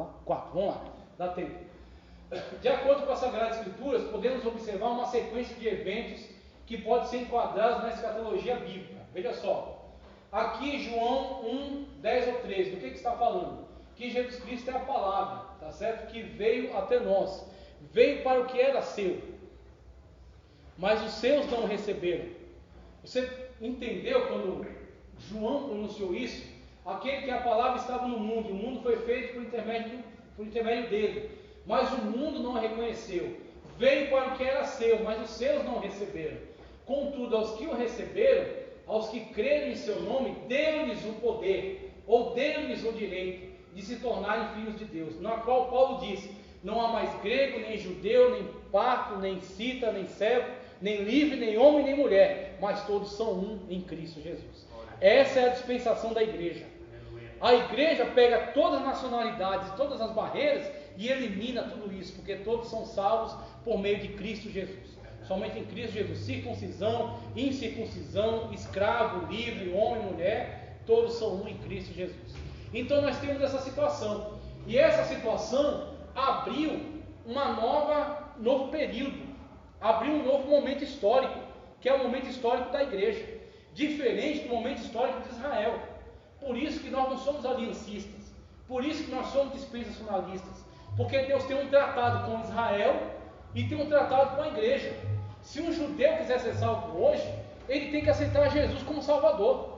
lá? 4, vamos lá, dá tempo. De acordo com as Sagradas Escrituras, podemos observar uma sequência de eventos que pode ser enquadrados na escatologia bíblica. Veja só, aqui João 1, 10 ou 13, do que está falando? Que Jesus Cristo é a palavra, tá certo? Que veio até nós, veio para o que era seu, mas os seus não o receberam. Você entendeu quando João pronunciou isso? Aquele que a palavra estava no mundo, o mundo foi feito por intermédio dele, mas o mundo não o reconheceu. Veio para o que era seu, mas os seus não o receberam. Contudo, aos que o receberam, aos que creram em seu nome, deu-lhes o poder, ou deu-lhes o direito de se tornarem filhos de Deus, na qual Paulo diz: não há mais grego, nem judeu, nem parto, nem cita, nem servo, nem livre, nem homem, nem mulher, mas todos são um em Cristo Jesus. Essa é a dispensação da igreja. A igreja pega todas as nacionalidades, todas as barreiras e elimina tudo isso, porque todos são salvos por meio de Cristo Jesus. Somente em Cristo Jesus, circuncisão, incircuncisão, escravo, livre, homem, mulher, todos são um em Cristo Jesus. Então nós temos essa situação, e essa situação abriu um novo período, abriu um novo momento histórico, que é o momento histórico da igreja, diferente do momento histórico de Israel. Por isso que nós não somos aliancistas, por isso que nós somos dispensacionalistas, porque Deus tem um tratado com Israel e tem um tratado com a igreja. Se um judeu quiser ser salvo hoje, ele tem que aceitar Jesus como Salvador.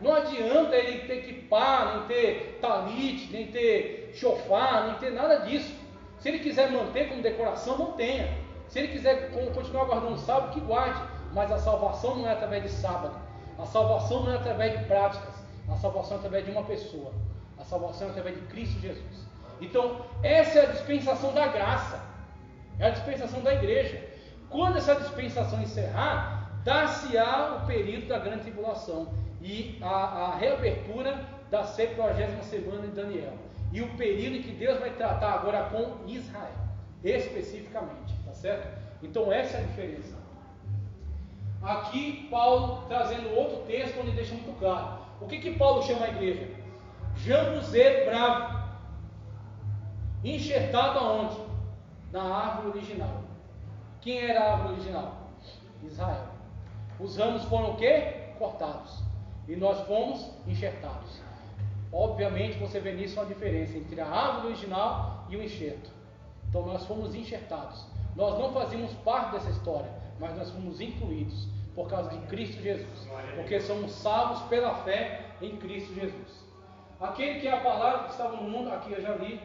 Não adianta ele ter kippah, nem ter talit, nem ter shofar, nem ter nada disso. Se ele quiser manter como decoração, mantenha. Se ele quiser continuar guardando o sábado, que guarde. Mas a salvação não é através de sábado. A salvação não é através de práticas. A salvação é através de uma pessoa. A salvação é através de Cristo Jesus. Então, essa é a dispensação da graça. É a dispensação da igreja. Quando essa dispensação encerrar, dar-se-á o período da grande tribulação e a reabertura da 70ª semana de Daniel. E o período em que Deus vai tratar agora com Israel, especificamente, tá certo? Então essa é a diferença. Aqui Paulo trazendo outro texto onde deixa muito claro. O que Paulo chama a igreja? Jambuzeiro bravo, enxertado aonde? Na árvore original. Quem era a árvore original? Israel. Os ramos foram o quê? Cortados. E nós fomos enxertados. Obviamente você vê nisso uma diferença entre a árvore original e o enxerto. Então nós fomos enxertados. Nós não fazíamos parte dessa história, mas nós fomos incluídos por causa de Cristo Jesus, porque somos salvos pela fé em Cristo Jesus. Aquele que é a palavra que estava no mundo, aqui eu já li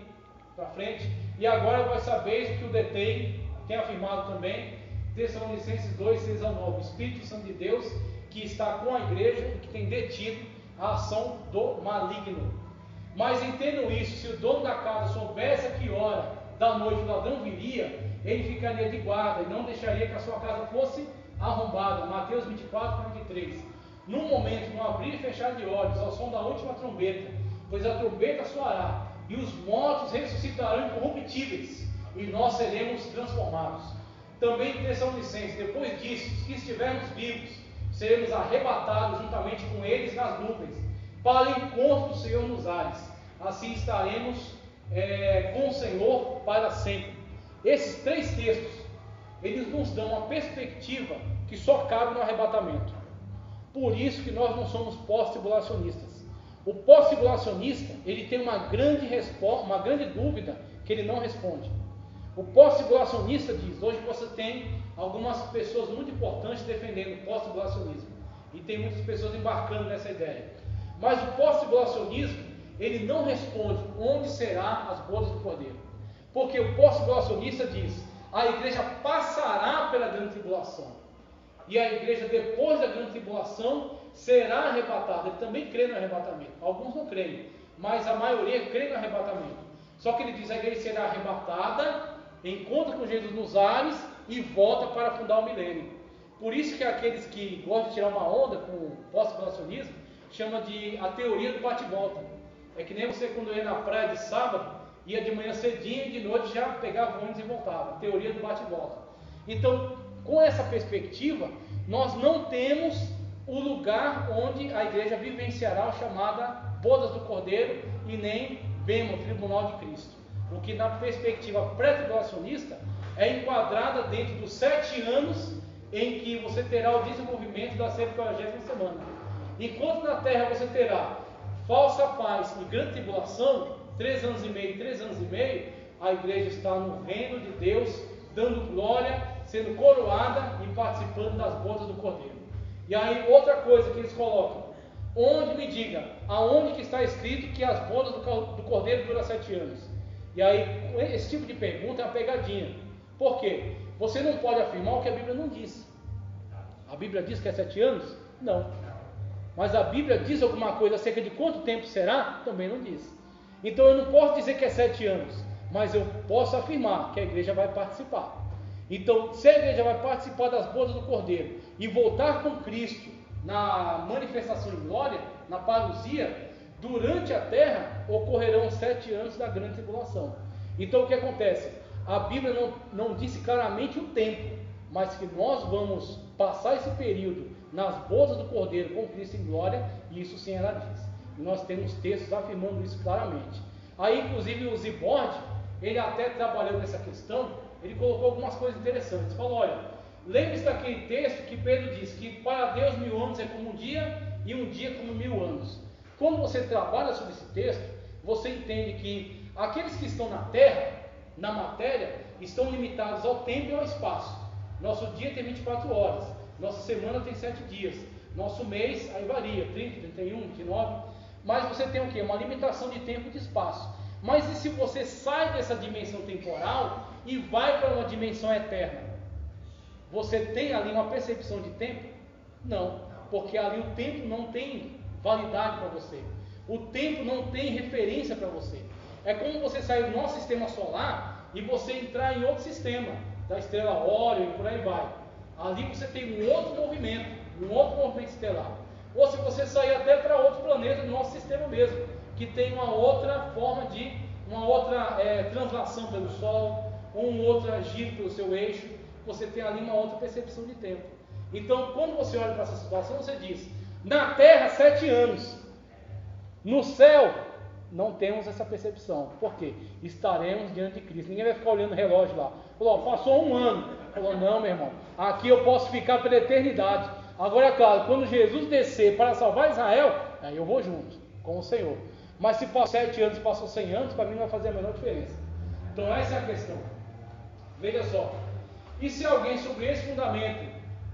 para frente, e agora vós sabeis o que o detém, tem afirmado também, Tessalonicenses 2, 6 a 9, o Espírito Santo de Deus que está com a igreja e que tem detido a ação do maligno. Mas entendam isso: se o dono da casa soubesse a que hora da noite o ladrão viria, ele ficaria de guarda e não deixaria que a sua casa fosse arrombada. Mateus 24, 43. Num momento, no abrir e fechar de olhos, ao som da última trombeta, pois a trombeta soará, e os mortos ressuscitarão incorruptíveis, e nós seremos transformados. Também em Tessalonicenses, depois disso, que estivermos vivos, seremos arrebatados juntamente com eles nas nuvens, para o encontro do Senhor nos ares. Assim estaremos com o Senhor para sempre. Esses três textos, eles nos dão uma perspectiva que só cabe no arrebatamento. Por isso que nós não somos pós-tribulacionistas. O pós-tribulacionista, ele tem uma grande dúvida que ele não responde. O pós-tribulacionista diz: hoje você tem algumas pessoas muito importantes defendendo o pós-tribulacionismo, e tem muitas pessoas embarcando nessa ideia. Mas o pós-tribulacionismo, ele não responde onde será as bodas do Cordeiro, porque o pós-tribulacionista diz: a igreja passará pela grande tribulação, e a igreja depois da grande tribulação será arrebatada. Ele também crê no arrebatamento. Alguns não creem, mas a maioria crê no arrebatamento. Só que ele diz: a igreja será arrebatada, encontra com Jesus nos ares e volta para fundar o milênio. Por isso que aqueles que gostam de tirar uma onda com o pós-tribulacionismo chama de a teoria do bate-volta. É que nem você, quando ia na praia de sábado, ia de manhã cedinho e de noite já pegava o ônibus e voltava. Teoria do bate-volta. Então, com essa perspectiva, nós não temos o lugar onde a igreja vivenciará a chamada bodas do Cordeiro, e nem Bema, o tribunal de Cristo. O que na perspectiva pré-tribulacionista é enquadrada dentro dos 7 anos em que você terá o desenvolvimento da 70ª semana. Enquanto na terra você terá falsa paz e grande tribulação, 3 anos e meio, 3 anos e meio, a igreja está no reino de Deus, dando glória, sendo coroada e participando das bodas do Cordeiro. E aí outra coisa que eles colocam, onde me diga, aonde que está escrito que as bodas do Cordeiro duram 7 anos? E aí esse tipo de pergunta é uma pegadinha. Por quê? Você não pode afirmar o que a Bíblia não diz. A Bíblia diz que é 7 anos? Não. Mas a Bíblia diz alguma coisa acerca de quanto tempo será? Também não diz. Então eu não posso dizer que é 7 anos, mas eu posso afirmar que a igreja vai participar. Então, se a igreja vai participar das bodas do Cordeiro e voltar com Cristo na manifestação de glória, na parousia, durante a terra ocorrerão 7 anos da grande tribulação. Então o que acontece? A Bíblia não disse claramente o tempo, mas que nós vamos passar esse período nas bodas do Cordeiro com Cristo em glória, e isso sim ela diz. E nós temos textos afirmando isso claramente. Aí inclusive o Zibord, ele até trabalhou nessa questão, ele colocou algumas coisas interessantes. Falou, olha, lembre-se daquele texto que Pedro diz que para Deus 1000 anos é como um dia e um dia como 1000 anos. Quando você trabalha sobre esse texto, você entende que aqueles que estão na terra, na matéria, estão limitados ao tempo e ao espaço. Nosso dia tem 24 horas, nossa semana tem 7 dias, nosso mês aí varia, 30, 31, 29, mas você tem o quê? Uma limitação de tempo e de espaço. Mas e se você sai dessa dimensão temporal e vai para uma dimensão eterna? Você tem ali uma percepção de tempo? Não, porque ali o tempo não tem validade para você. O tempo não tem referência para você. É como você sair do nosso sistema solar e você entrar em outro sistema, da estrela Órion e por aí vai. Ali você tem um outro movimento estelar. Ou se você sair até para outro planeta do nosso sistema mesmo, que tem uma outra forma de, uma outra translação pelo Sol, ou um outro giro pelo seu eixo, você tem ali uma outra percepção de tempo. Então, quando você olha para essa situação, você diz, na Terra 7 anos, no céu não temos essa percepção. Por quê? Estaremos diante de Cristo. Ninguém vai ficar olhando o relógio lá. Falou, passou 1 ano. Falou, não, meu irmão, aqui eu posso ficar pela eternidade. Agora, é claro, quando Jesus descer para salvar Israel, aí eu vou junto com o Senhor. Mas se passou 7 anos, passou 100 anos, para mim não vai fazer a menor diferença. Então essa é a questão. Veja só. E se alguém sobre esse fundamento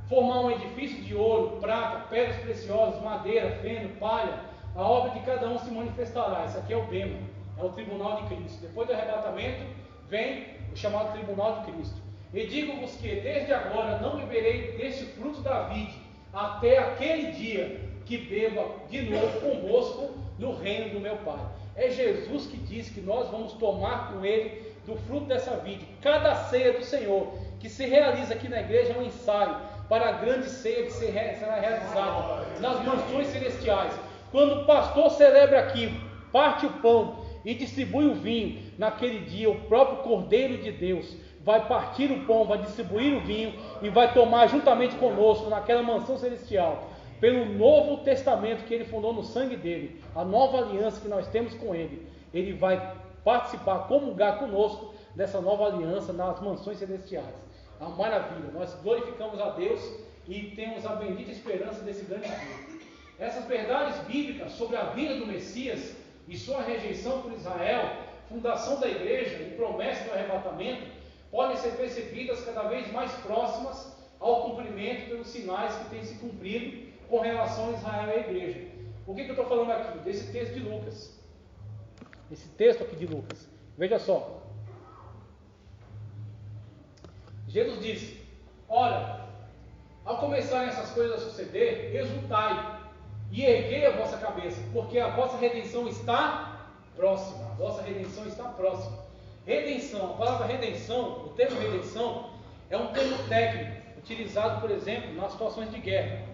formar um edifício de ouro, prata, pedras preciosas, madeira, feno, palha, a obra de cada um se manifestará. Isso aqui é o Bema, é o tribunal de Cristo. Depois do arrebatamento, vem o chamado tribunal de Cristo. E digo-vos que desde agora não beberei deste fruto da vide, até aquele dia que beba de novo convosco no reino do meu Pai. É Jesus que diz que nós vamos tomar com Ele do fruto dessa vide. Cada ceia do Senhor que se realiza aqui na igreja é um ensaio para a grande ceia que será realizada nas mansões celestiais. Quando o pastor celebra aqui, parte o pão e distribui o vinho, naquele dia o próprio Cordeiro de Deus vai partir o pão, vai distribuir o vinho e vai tomar juntamente conosco naquela mansão celestial, pelo novo testamento que ele fundou no sangue dele, a nova aliança que nós temos com ele. Ele vai participar, comungar conosco dessa nova aliança nas mansões celestiais. A maravilha, nós glorificamos a Deus e temos a bendita esperança desse grande dia. Essas verdades bíblicas sobre a vinda do Messias e sua rejeição por Israel, fundação da igreja e promessa do arrebatamento, podem ser percebidas cada vez mais próximas ao cumprimento pelos sinais que têm se cumprido com relação a Israel e a igreja. O que eu estou falando aqui? Desse texto de Lucas. Esse texto aqui de Lucas. Veja só. Jesus disse, ora, ao começarem essas coisas a suceder, exultai e erguei a vossa cabeça, porque a vossa redenção está próxima. A vossa redenção está próxima. Redenção, a palavra redenção, o termo redenção, é um termo técnico, utilizado, por exemplo, nas situações de guerra.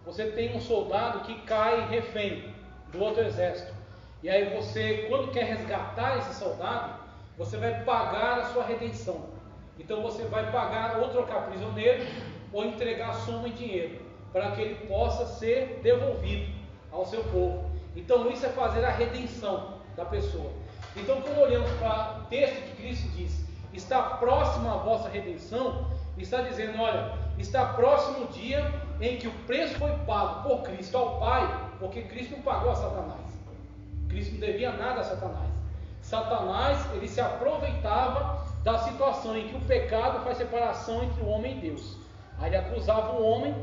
Você tem um soldado que cai refém do outro exército. E aí você, quando quer resgatar esse soldado, você vai pagar a sua redenção. Então você vai pagar ou trocar prisioneiro, ou entregar a soma em dinheiro, para que ele possa ser devolvido ao seu povo. Então isso é fazer a redenção da pessoa. Então, quando olhamos para o texto que Cristo diz, está próxima a vossa redenção, está dizendo, olha, está próximo o dia em que o preço foi pago por Cristo ao Pai, porque Cristo não pagou a Satanás. Cristo não devia nada a Satanás. Satanás, ele se aproveitava da situação em que o pecado faz separação entre o homem e Deus. Aí ele acusava o homem,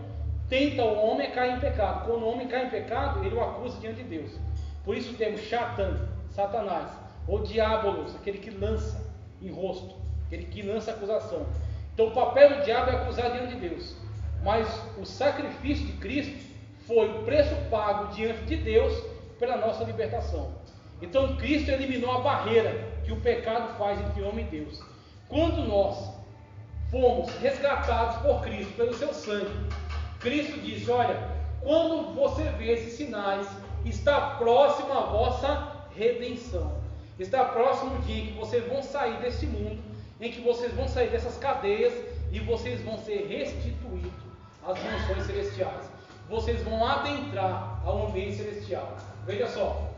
tenta o homem a cair em pecado. Quando o homem cai em pecado, ele o acusa diante de Deus. Por isso temos Satanás, ou Diabolos, aquele que lança em rosto, aquele que lança acusação. Então o papel do diabo é acusar diante de Deus. Mas o sacrifício de Cristo foi o preço pago diante de Deus pela nossa libertação. Então Cristo eliminou a barreira que o pecado faz entre homem e Deus. Quando nós fomos resgatados por Cristo, pelo seu sangue, Cristo disse, olha, quando você vê esses sinais, está próximo a vossa redenção. Está próximo o dia em que vocês vão sair desse mundo, em que vocês vão sair dessas cadeias e vocês vão ser restituídos às mansões celestiais. Vocês vão adentrar ao ambiente celestial. Veja só,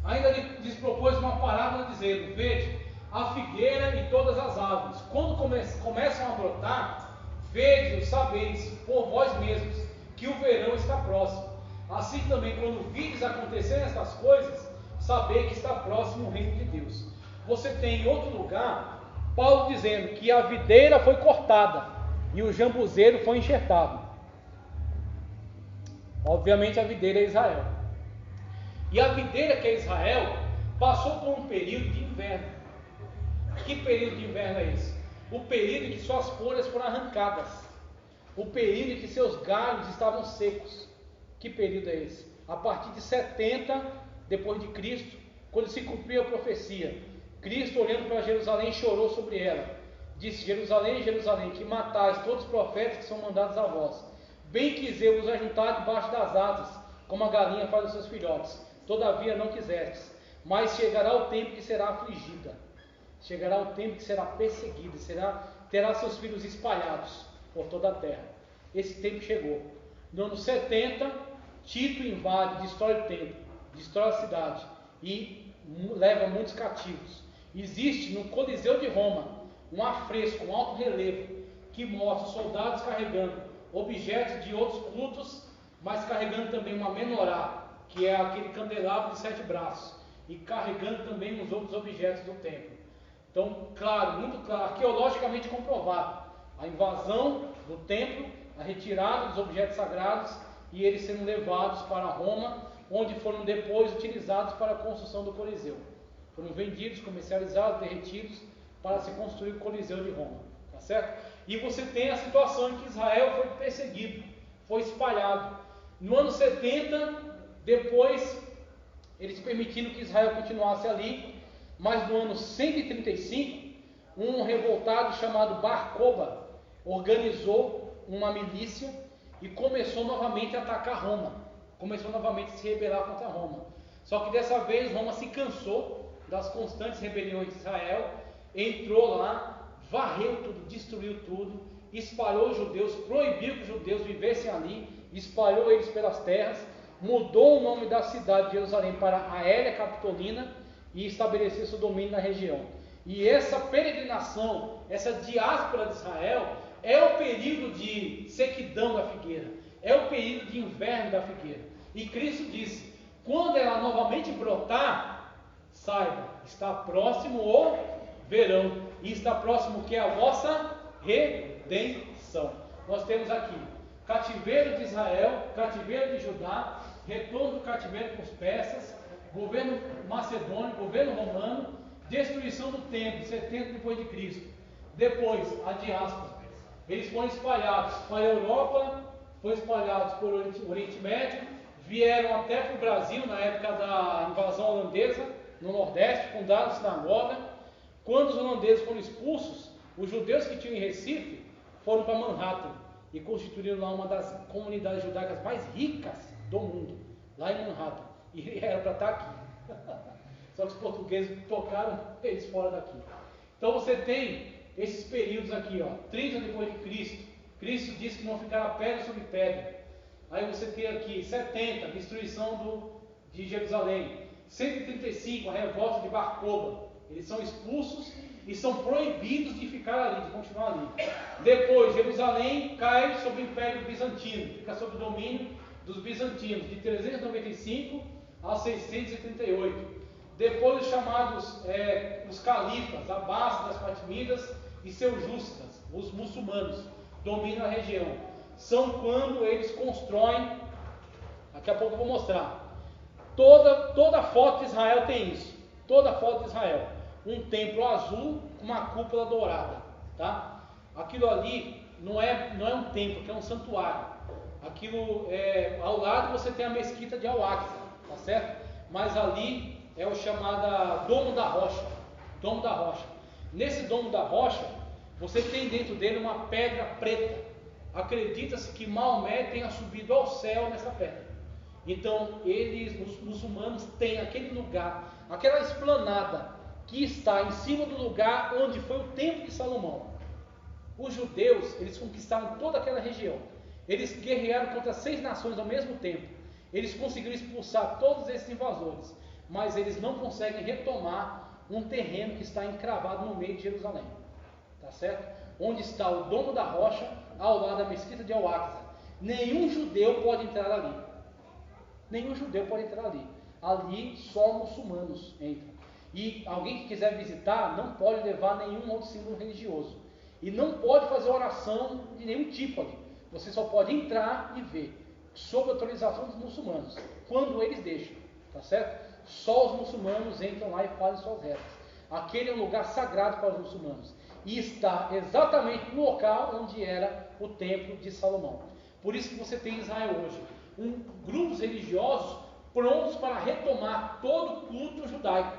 ainda lhes propôs uma parábola dizendo, vede, a figueira e todas as árvores, quando começam a brotar, vede, sabeis por vós mesmos, que o verão está próximo. Assim também, quando vides acontecerem estas coisas, sabei que está próximo o reino de Deus. Você tem em outro lugar, Paulo dizendo que a videira foi cortada, e o jambuzeiro foi enxertado. Obviamente a videira é Israel. E a videira, que é Israel, passou por um período de inverno. Que período de inverno é esse? O período em que suas folhas foram arrancadas. O período em que seus galhos estavam secos. Que período é esse? A partir de 70 depois de Cristo, quando se cumpriu a profecia, Cristo, olhando para Jerusalém, chorou sobre ela. Disse, Jerusalém, Jerusalém, que matais todos os profetas que são mandados a vós. Bem quis eu vos ajuntar debaixo das asas, como a galinha faz os seus filhotes. Todavia não quisestes. Mas chegará o tempo que será afligida. Chegará o tempo que será perseguida. Terá seus filhos espalhados por toda a terra. Esse tempo chegou. No ano 70, Tito invade, destrói o templo, destrói a cidade e leva muitos cativos. Existe no Coliseu de Roma um afresco, um alto relevo, que mostra soldados carregando objetos de outros cultos, mas carregando também uma menorá, que é aquele candelabro de 7 braços, e carregando também os outros objetos do templo. Então, claro, muito claro, arqueologicamente comprovado, a invasão do templo, a retirada dos objetos sagrados e eles sendo levados para Roma, onde foram depois utilizados para a construção do Coliseu. Foram vendidos, comercializados, derretidos para se construir o Coliseu de Roma, tá certo? E você tem a situação em que Israel foi perseguido, foi espalhado. No ano 70, depois, eles permitindo que Israel continuasse ali, mas no ano 135, um revoltado chamado Bar Koba organizou uma milícia e começou novamente a atacar Roma, começou novamente a se rebelar contra Roma. Só que dessa vez Roma se cansou das constantes rebeliões de Israel, entrou lá, varreu tudo, destruiu tudo, espalhou os judeus, proibiu que os judeus vivessem ali, espalhou eles pelas terras, mudou o nome da cidade de Jerusalém para Aélia Capitolina e estabeleceu seu domínio na região. E essa peregrinação, essa diáspora de Israel, é o período de sequidão da figueira, é o período de inverno da figueira. E Cristo disse, quando ela novamente brotar, saiba, está próximo o verão, e está próximo o que é a vossa redenção. Nós temos aqui cativeiro de Israel, cativeiro de Judá, retorno do cativeiro com os persas, governo macedônio, governo romano, destruição do templo, 70 depois de Cristo. Depois, a diáspora. Eles foram espalhados para a Europa, foram espalhados por Oriente Médio, vieram até para o Brasil na época da invasão holandesa, no Nordeste, fundaram sinagoga. Quando os holandeses foram expulsos, os judeus que tinham em Recife foram para Manhattan e constituíram lá uma das comunidades judaicas mais ricas do mundo, lá em Manhattan. E era para estar aqui. Só que os portugueses tocaram eles fora daqui. Então você tem esses períodos aqui, 30 depois de Cristo. Cristo disse que não ficará pedra sobre pedra. Aí você tem aqui 70, destruição de Jerusalém. 135, a revolta de Bar Kokhba. Eles são expulsos e são proibidos de ficar ali, de continuar ali. Depois, Jerusalém cai sob o Império Bizantino, fica sob o domínio dos bizantinos, de 395 a 638. Depois, os chamados os califas, Abbásidas, das Fatimidas e Seljúcidas, os muçulmanos, dominam a região. São quando eles constroem, daqui a pouco eu vou mostrar, toda foto de Israel tem isso, toda foto de Israel, um templo azul com uma cúpula dourada, tá? Aquilo ali não é um templo, que é um santuário. Aquilo ao lado você tem a mesquita de Al-Aqsa, tá certo? Mas ali é o chamado Domo da Rocha, Domo da Rocha. Nesse Domo da Rocha, você tem dentro dele uma pedra preta. Acredita-se que Maomé tenha subido ao céu nessa pedra. Então, os muçulmanos têm aquele lugar, aquela esplanada que está em cima do lugar onde foi o templo de Salomão. Os judeus, eles conquistaram toda aquela região. Eles guerrearam contra 6 nações ao mesmo tempo. Eles conseguiram expulsar todos esses invasores, mas eles não conseguem retomar um terreno que está encravado no meio de Jerusalém. Tá certo? Onde está o Domo da Rocha, ao lado da mesquita de Al-Aqsa. Nenhum judeu pode entrar ali. Nenhum judeu pode entrar ali. Ali só muçulmanos entram. E alguém que quiser visitar não pode levar nenhum outro símbolo religioso. E não pode fazer oração de nenhum tipo ali. Você só pode entrar e ver, sob autorização dos muçulmanos, quando eles deixam, tá certo? Só os muçulmanos entram lá e fazem suas rezas. Aquele é um lugar sagrado para os muçulmanos. E está exatamente no local onde era o templo de Salomão. Por isso que você tem em Israel hoje grupos religiosos prontos para retomar todo o culto judaico.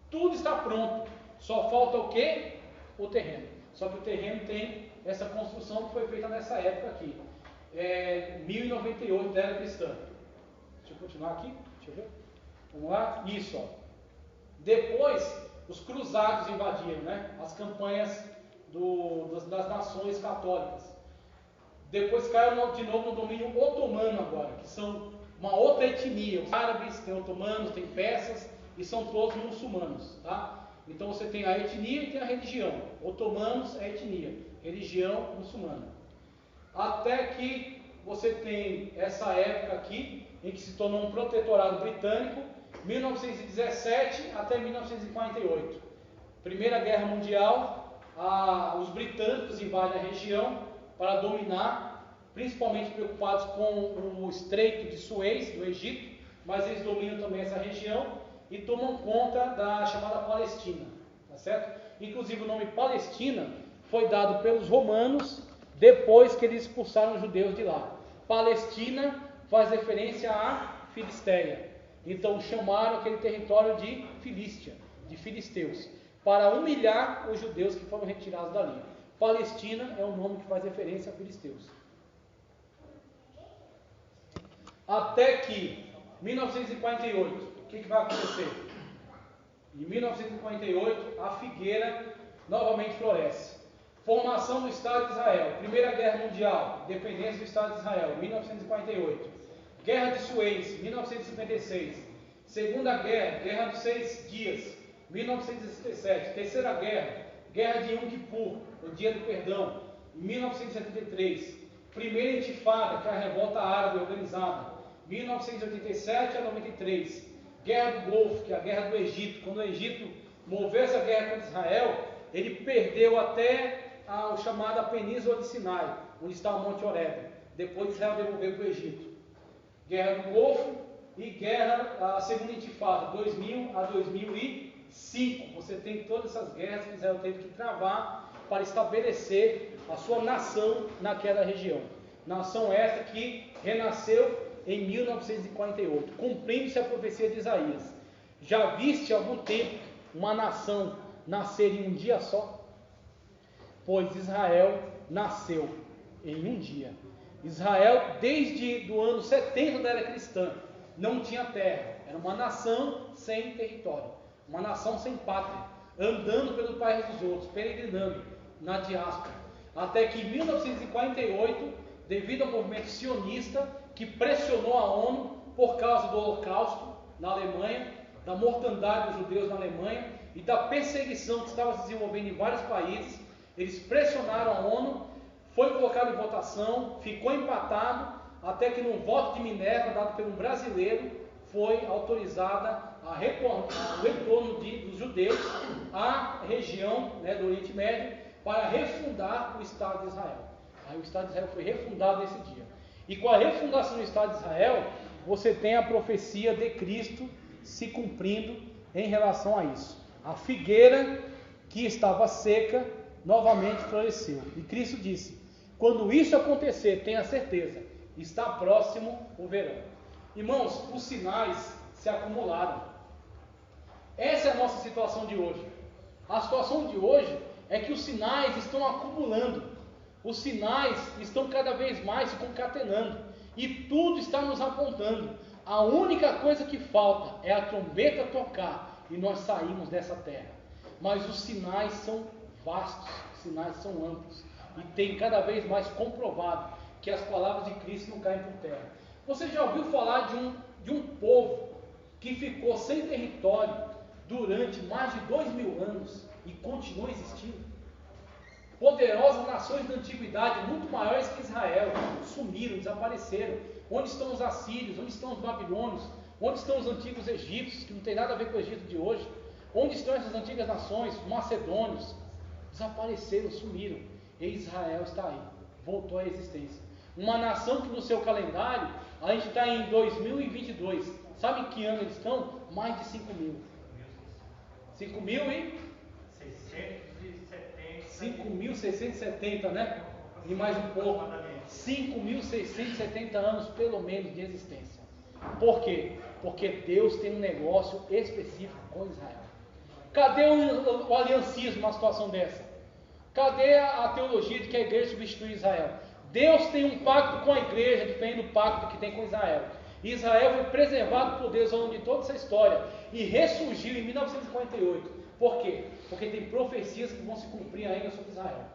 Tudo está pronto. Só falta o quê? O terreno. Só que o terreno tem essa construção que foi feita nessa época aqui. 1098 da era cristã. Deixa eu continuar aqui. Deixa eu ver. Vamos lá. Isso, ó. Depois, os cruzados invadiram, né? As campanhas das nações católicas. Depois caiu de novo no domínio otomano agora, que são uma outra etnia. Os árabes, tem otomanos, tem persas, e são todos muçulmanos, tá? Então você tem a etnia e tem a religião. Otomanos é etnia, religião muçulmana. Até que você tem essa época aqui, em que se tornou um protetorado britânico, 1917 até 1948. Primeira Guerra Mundial, os britânicos invadem a região para dominar, principalmente preocupados com o Estreito de Suez, do Egito, mas eles dominam também essa região e tomam conta da chamada Palestina, tá certo? Inclusive o nome Palestina foi dado pelos romanos depois que eles expulsaram os judeus de lá. Palestina faz referência à Filisteia, então chamaram aquele território de Filístia, de filisteus, para humilhar os judeus que foram retirados dali. Palestina é um nome que faz referência a filisteus. Até que 1948, o que vai acontecer? Em 1948, a figueira novamente floresce. Formação do Estado de Israel. Primeira Guerra Mundial, independência do Estado de Israel, 1948. Guerra de Suez, 1956. Segunda Guerra, Guerra dos 6 Dias, 1967. Terceira Guerra, Guerra de Yom Kippur, o Dia do Perdão, em 1973. Primeira Intifada, que é a revolta árabe organizada, 1987 a 93. Guerra do Golfo, que é a Guerra do Egito. Quando o Egito moveu essa guerra contra Israel, ele perdeu até a chamada Península de Sinai, onde está o Monte Horebe. Depois Israel devolveu para o Egito. Guerra do Golfo e a Segunda Intifada, 2000 a 2005. Você tem todas essas guerras que Israel teve que travar para estabelecer a sua nação naquela região. Nação essa que renasceu em 1948, cumprindo-se a profecia de Isaías. Já viste há algum tempo uma nação nascer em um dia só? Pois Israel nasceu em um dia. Israel, desde o ano 70 da era cristã, não tinha terra. Era uma nação sem território, uma nação sem pátria, andando pelo país dos outros, peregrinando na diáspora. Até que em 1948, devido ao movimento sionista, que pressionou a ONU por causa do Holocausto na Alemanha, da mortandade dos judeus na Alemanha e da perseguição que estava se desenvolvendo em vários países, eles pressionaram a ONU, foi colocado em votação, ficou empatado, até que num voto de Minerva, dado por um brasileiro, foi autorizada o retorno dos judeus à região, né, do Oriente Médio, para refundar o Estado de Israel. Aí o Estado de Israel foi refundado nesse dia. E com a refundação do Estado de Israel, você tem a profecia de Cristo se cumprindo em relação a isso. A figueira que estava seca novamente floresceu. E Cristo disse: quando isso acontecer, tenha certeza, está próximo o verão. Irmãos, os sinais se acumularam. Essa é a nossa situação de hoje. A situação de hoje é que os sinais estão acumulando. Os sinais estão cada vez mais se concatenando. E tudo está nos apontando. A única coisa que falta é a trombeta tocar e nós saímos dessa terra. Mas os sinais são vastos, os sinais são amplos. E tem cada vez mais comprovado que as palavras de Cristo não caem por terra. Você já ouviu falar de um povo que ficou sem território durante mais de 2000 anos e continua existindo? Poderosas nações da antiguidade, muito maiores que Israel, sumiram, desapareceram. Onde estão os assírios? Onde estão os babilônios? Onde estão os antigos egípcios, que não tem nada a ver com o Egito de hoje? Onde estão essas antigas nações? Os macedônios desapareceram, sumiram. E Israel está aí, voltou à existência. Uma nação que no seu calendário, a gente está em 2022. Sabe em que ano eles estão? Mais de 5.000. 5.670, né? E mais um pouco. 5.670 anos, pelo menos, de existência. Por quê? Porque Deus tem um negócio específico com Israel. Cadê o aliancismo numa situação dessa? Cadê a teologia de que a igreja substitui Israel? Deus tem um pacto com a igreja, diferente do pacto que tem com Israel. Israel foi preservado por Deus ao longo de toda essa história e ressurgiu em 1948. Por quê? Porque tem profecias que vão se cumprir ainda sobre Israel.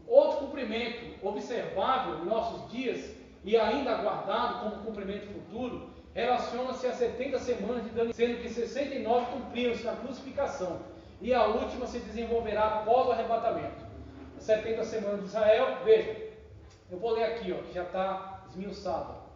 Outro cumprimento observável em nossos dias e ainda aguardado como cumprimento futuro relaciona-se às 70 semanas de Daniel, sendo que 69 cumpriram-se na crucificação e a última se desenvolverá após o arrebatamento. As 70 semanas de Israel, veja, eu vou ler aqui, que já está esmiuçado.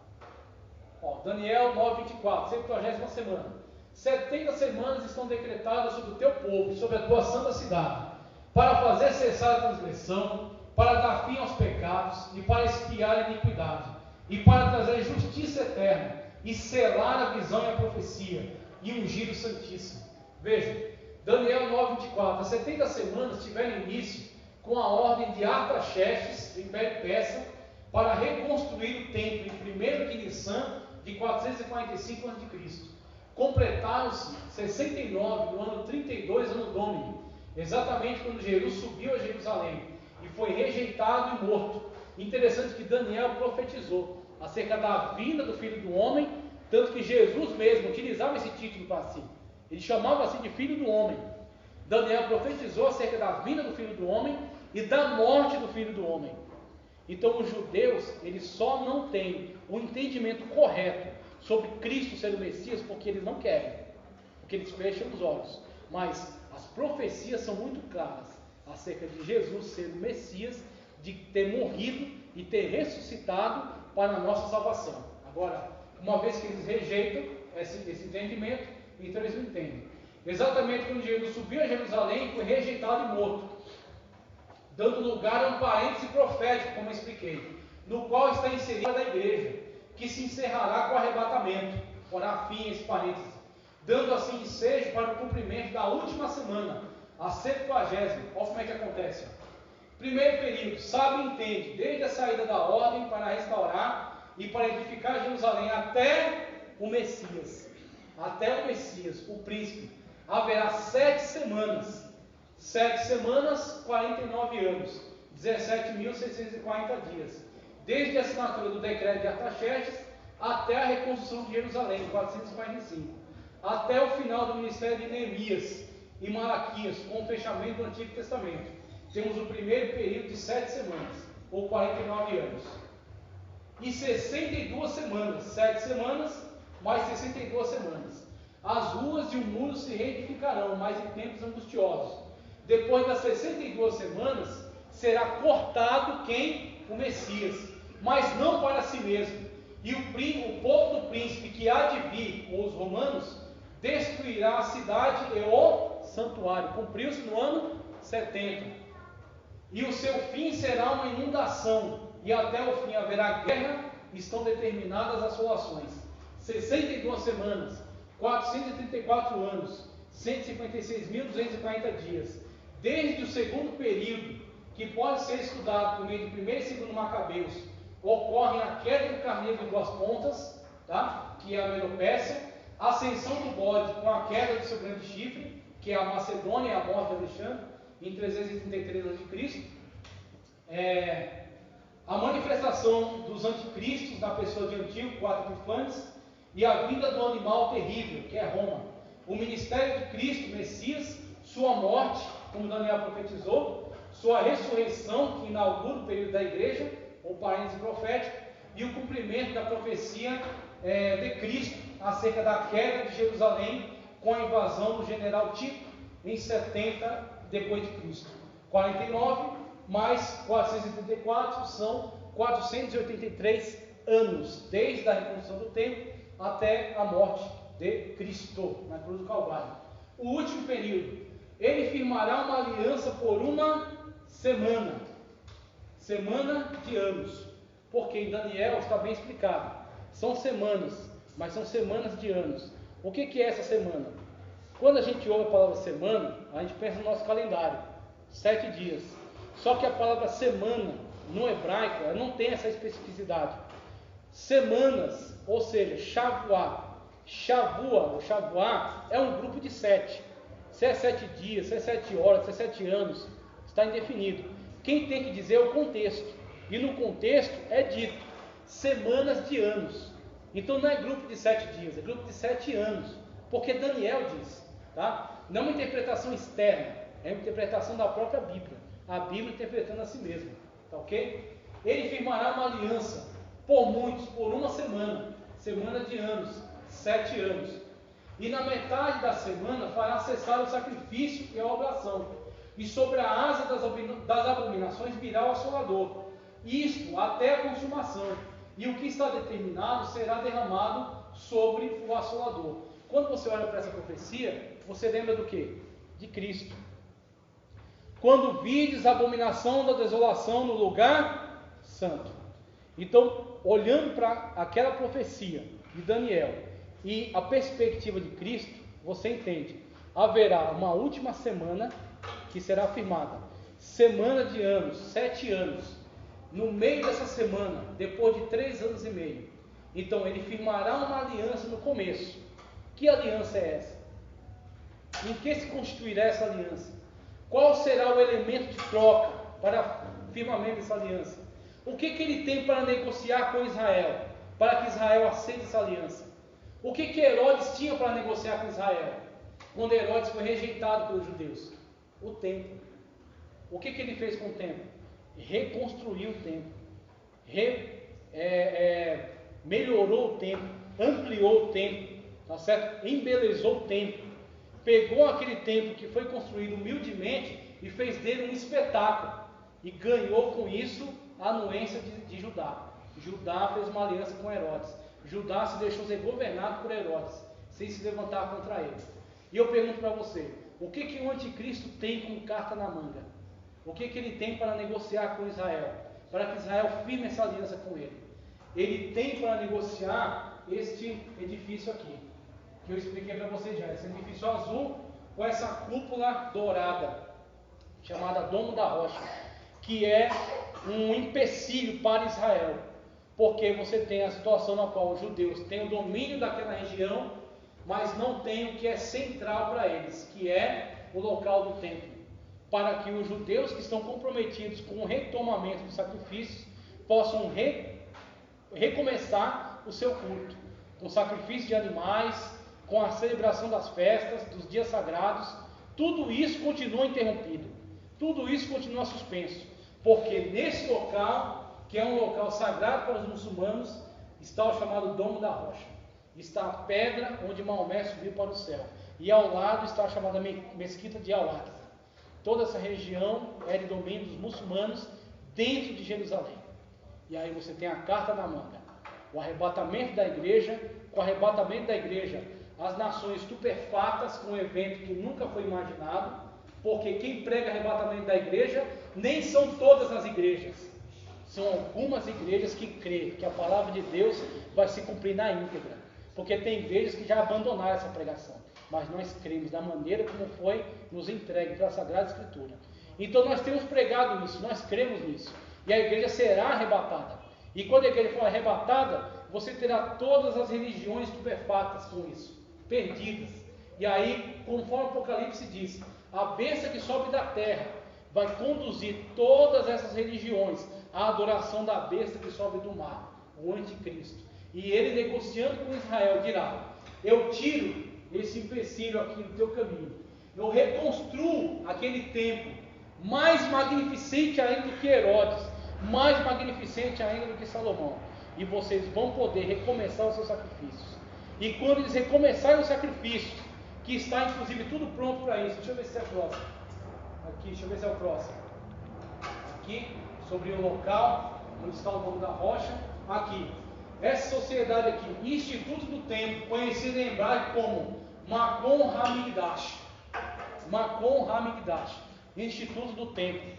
Daniel 9:24, 70ª semana. 70 semanas estão decretadas sobre o teu povo, sobre a tua santa cidade, para fazer cessar a transgressão, para dar fim aos pecados e para expiar a iniquidade, e para trazer justiça eterna, e selar a visão e a profecia, e ungir o Santíssimo. Veja, Daniel 9:24, as 70 semanas tiveram início com a ordem de Artaxerxes, do Império Persa, para reconstruir o templo em 1º de Nissan de 445 a.C. Completaram-se 69 no ano 32, ano Domini, exatamente quando Jesus subiu a Jerusalém e foi rejeitado e morto. Interessante que Daniel profetizou acerca da vinda do Filho do Homem, tanto que Jesus mesmo utilizava esse título para si. Ele chamava assim de Filho do Homem. Daniel profetizou acerca da vinda do Filho do Homem e da morte do Filho do Homem. Então os judeus, eles só não têm o entendimento correto sobre Cristo ser o Messias porque eles não querem, porque eles fecham os olhos. Mas as profecias são muito claras acerca de Jesus ser o Messias, de ter morrido e ter ressuscitado para a nossa salvação. Agora, uma vez que eles rejeitam esse entendimento, então eles não entendem. Exatamente quando Jesus subiu a Jerusalém, foi rejeitado e morto, dando lugar a um parêntese profético, como eu expliquei, no qual está inserida a igreja, que se encerrará com o arrebatamento, porá fim a esse parêntese, dando assim ensejo para o cumprimento da última semana, a 70ª. Olha como é que acontece. Primeiro período, sabe e entende, desde a saída da ordem para restaurar e para edificar Jerusalém até o Messias, o príncipe. Haverá 7 semanas, 49 anos, 17.640 dias, desde a assinatura do decreto de Artaxerxes até a reconstrução de Jerusalém, em 445, até o final do ministério de Neemias e Malaquias, com o fechamento do Antigo Testamento. Temos o primeiro período de 7 semanas, ou 49 anos, e 62 semanas, 7 semanas, mais 62 semanas. As ruas e o muro se reedificarão, mas em tempos angustiosos. Depois das 62 semanas, será cortado quem? O Messias, mas não para si mesmo. E o povo do príncipe que há de vir, ou os romanos, destruirá a cidade e o santuário. Cumpriu-se no ano 70. E o seu fim será uma inundação, e até o fim haverá guerra, estão determinadas assolações. 62 semanas, 434 anos, 156.240 dias. Desde o segundo período, que pode ser estudado por meio de 1º e 2º Macabeus, ocorre a queda do carneiro de 2 pontas, tá? Que é a Medo-Pérsia, a ascensão do bode com a queda do seu grande chifre, que é a Macedônia e a morte de Alexandre, em 333 a.C., a manifestação dos anticristos na pessoa de Antíoco, 4 Epifanes, e a vinda do animal terrível, que é Roma. O ministério de Cristo, Messias, sua morte, como Daniel profetizou, sua ressurreição, que inaugura o período da igreja, ou parênteses profético, e o cumprimento da profecia de Cristo acerca da queda de Jerusalém com a invasão do general Tito em 70 depois de Cristo. 49 mais 434 são 483 anos, desde a reconstrução do templo até a morte de Cristo na cruz do Calvário. O último período, ele firmará uma aliança por uma semana de anos, porque em Daniel está bem explicado, são semanas, mas são semanas de anos. O que é essa semana? Quando a gente ouve a palavra semana, a gente pensa no nosso calendário, 7 dias. Só que a palavra semana, no hebraico, ela não tem essa especificidade. Semanas, ou seja, Shavua é um grupo de 7. Se é 7 dias, se é 7 horas, se é 7 anos, está indefinido. Quem tem que dizer é o contexto. E no contexto é dito semanas de anos. Então não é grupo de 7 dias, é grupo de 7 anos. Porque Daniel diz, tá? Não é uma interpretação externa, é uma interpretação da própria Bíblia. A Bíblia interpretando a si mesma, tá ok? Ele firmará uma aliança por muitos, por uma semana de anos, 7 anos. E na metade da semana fará cessar o sacrifício e a oblação. E sobre a asa das abominações virá o assolador. Isto até a consumação. E o que está determinado será derramado sobre o assolador. Quando você olha para essa profecia, você lembra do quê? De Cristo. Quando vides a abominação da desolação no lugar santo. Então, olhando para aquela profecia de Daniel e a perspectiva de Cristo, você entende, haverá uma última semana que será firmada, semana de anos, 7 anos, no meio dessa semana, depois de 3 anos e meio, então ele firmará uma aliança no começo. Que aliança é essa? Em que se constituirá essa aliança? Qual será o elemento de troca para o firmamento dessa aliança? O que ele tem para negociar com Israel, para que Israel aceite essa aliança? O que Herodes tinha para negociar com Israel, quando Herodes foi rejeitado pelos judeus? O templo. O que ele fez com o templo? Reconstruiu o templo, melhorou o templo, ampliou o templo, tá certo? Embelezou o templo, pegou aquele templo que foi construído humildemente e fez dele um espetáculo, e ganhou com isso a anuência de Judá. Judá fez uma aliança com Herodes. Judá se deixou ser governado por Herodes, sem se levantar contra ele. E eu pergunto para você, o que o anticristo tem como carta na manga? O que ele tem para negociar com Israel? Para que Israel firme essa aliança com ele? Ele tem para negociar este edifício aqui, que eu expliquei para vocês já, esse edifício azul com essa cúpula dourada, chamada Domo da Rocha, que é um empecilho para Israel, porque você tem a situação na qual os judeus têm o domínio daquela região, mas não tem o que é central para eles, que é o local do templo, para que os judeus que estão comprometidos com o retomamento dos sacrifícios possam recomeçar o seu culto, com sacrifício de animais, com a celebração das festas, dos dias sagrados. Tudo isso continua interrompido, tudo isso continua suspenso, porque nesse local, que é um local sagrado para os muçulmanos, está o chamado Domo da Rocha. está a pedra onde Maomé subiu para o céu. E ao lado está a chamada Mesquita de Al-Aqsa. Toda essa região era de domínio dos muçulmanos dentro de Jerusalém. E aí você tem a carta na manga. O arrebatamento da igreja, com o arrebatamento da igreja, as nações estupefatas com um evento que nunca foi imaginado, porque quem prega arrebatamento da igreja, nem são todas as igrejas. São algumas igrejas que creem que a palavra de Deus vai se cumprir na íntegra. Porque tem igrejas que já abandonaram essa pregação. Mas nós cremos da maneira como foi nos entregue pela Sagrada Escritura. Então nós temos pregado isso, nós cremos nisso. E a igreja será arrebatada. E quando a igreja for arrebatada, você terá todas as religiões estupefatas com isso, perdidas. E aí, conforme o Apocalipse diz, a besta que sobe da terra vai conduzir todas essas religiões à adoração da besta que sobe do mar, o anticristo. E ele, negociando com Israel, dirá: eu tiro esse empecilho aqui do teu caminho, eu reconstruo aquele templo, mais magnificente ainda do que Herodes, mais magnificente ainda do que Salomão, e vocês vão poder recomeçar os seus sacrifícios. E quando eles recomeçarem os sacrifícios, que está inclusive tudo pronto para isso, deixa eu ver se é o próximo, aqui, deixa eu ver se é o próximo, aqui, sobre o local, onde está o domo da rocha, aqui, essa sociedade aqui, Instituto do Templo, conhecido em hebraico como Makon HaMikdash, Makon HaMikdash, Instituto do Templo.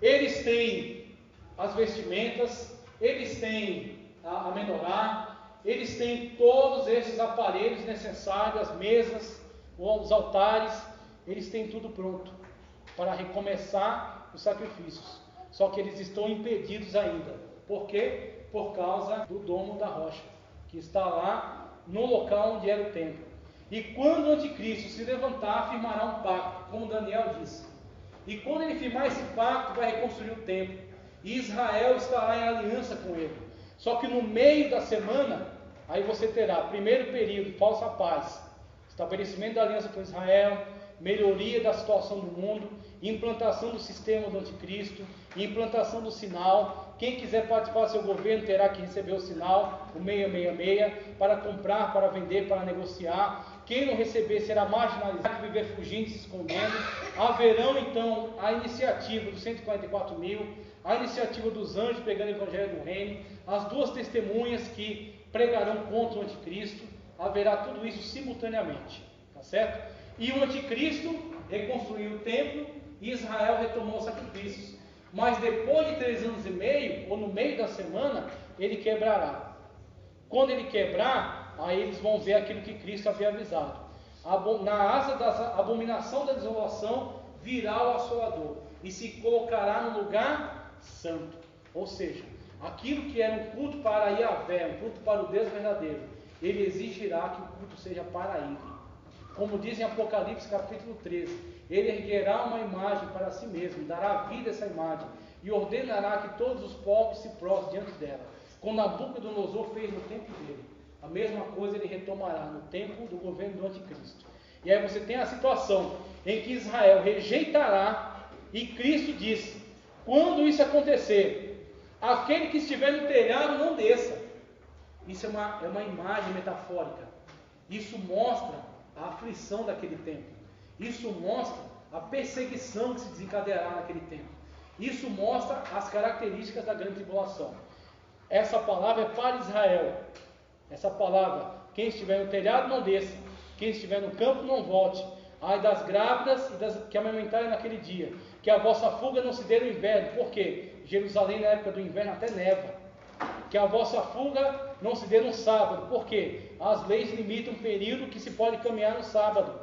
Eles têm as vestimentas, eles têm a menorá, eles têm todos esses aparelhos necessários, as mesas, os altares, eles têm tudo pronto para recomeçar os sacrifícios. Só que eles estão impedidos ainda. Por quê? Por causa do domo da rocha, que está lá no local onde era o templo. E quando o anticristo se levantar, firmará um pacto, como Daniel disse. E quando ele firmar esse pacto, vai reconstruir o templo. E Israel estará em aliança com ele. Só que no meio da semana, aí você terá, primeiro período, falsa paz, estabelecimento da aliança com Israel, melhoria da situação do mundo, implantação do sistema do anticristo, implantação do sinal. Quem quiser participar do seu governo terá que receber o sinal, o 666, para comprar, para vender, para negociar. Quem não receber será marginalizado, viver fugindo, se escondendo. Haverão então a iniciativa dos 144 mil, a iniciativa dos anjos pregando o evangelho do reino, as duas testemunhas que pregarão contra o anticristo. Haverá tudo isso simultaneamente, tá certo? E o anticristo reconstruiu o templo e Israel retomou os sacrifícios. Mas depois de 3 anos e meio, ou no meio da semana, ele quebrará. Quando ele quebrar, aí eles vão ver aquilo que Cristo havia avisado. Na asa da abominação da desolação virá o assolador e se colocará no lugar santo. Ou seja, aquilo que era um culto para Yahvé, um culto para o Deus verdadeiro, ele exigirá que o culto seja para ele. Como diz em Apocalipse capítulo 13, ele erguerá uma imagem para si mesmo, dará vida a essa imagem, e ordenará que todos os povos se prostrem diante dela. Como Nabucodonosor fez no tempo dele, a mesma coisa ele retomará no tempo do governo do anticristo. E aí você tem a situação em que Israel rejeitará, e Cristo disse: quando isso acontecer, aquele que estiver no telhado não desça. Isso é uma imagem metafórica. Isso mostra a aflição daquele tempo. Isso mostra a perseguição que se desencadeará naquele tempo. Isso mostra as características da grande tribulação. Essa palavra é para Israel. Essa palavra, quem estiver no telhado não desça, quem estiver no campo não volte. Ai das grávidas e das que amamentarem naquele dia, que a vossa fuga não se dê no inverno. Por quê? Jerusalém na época do inverno até neva. Que a vossa fuga não se dê no sábado. Por quê? As leis limitam o período que se pode caminhar no sábado.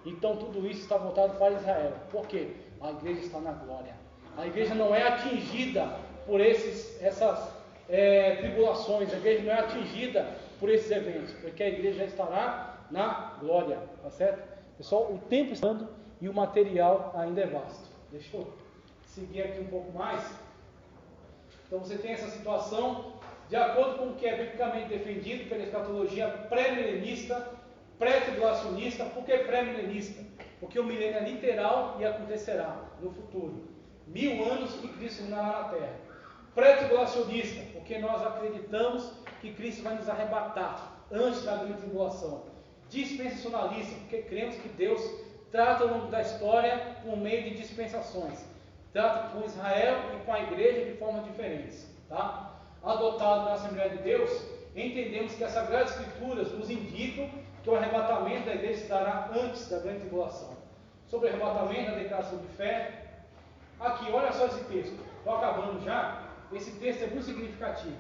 Então tudo isso está voltado para Israel. Por quê? A igreja está na glória. A igreja não é atingida por essas tribulações. A igreja não é atingida por esses eventos, porque a igreja já estará na glória. Tá certo? Pessoal, o tempo está dando e o material ainda é vasto. Deixa eu seguir aqui um pouco mais. Então você tem essa situação, de acordo com o que é biblicamente defendido pela escatologia pré-milenista, pré-tribulacionista. Por que pré-milenista? Porque o milênio é literal e acontecerá no futuro. 1000 anos que Cristo reinará na terra. Pré-tribulacionista, porque nós acreditamos que Cristo vai nos arrebatar antes da grande tribulação. Dispensacionalista, porque cremos que Deus trata ao longo da história por meio de dispensações. Trata com Israel e com a igreja de formas diferentes. Tá? Adotado na Assembleia de Deus, entendemos que as Sagradas Escrituras nos indicam que o arrebatamento da igreja se dará antes da grande tribulação. Sobre o arrebatamento da declaração de fé, aqui, olha só esse texto. Estou acabando já. Esse texto é muito significativo.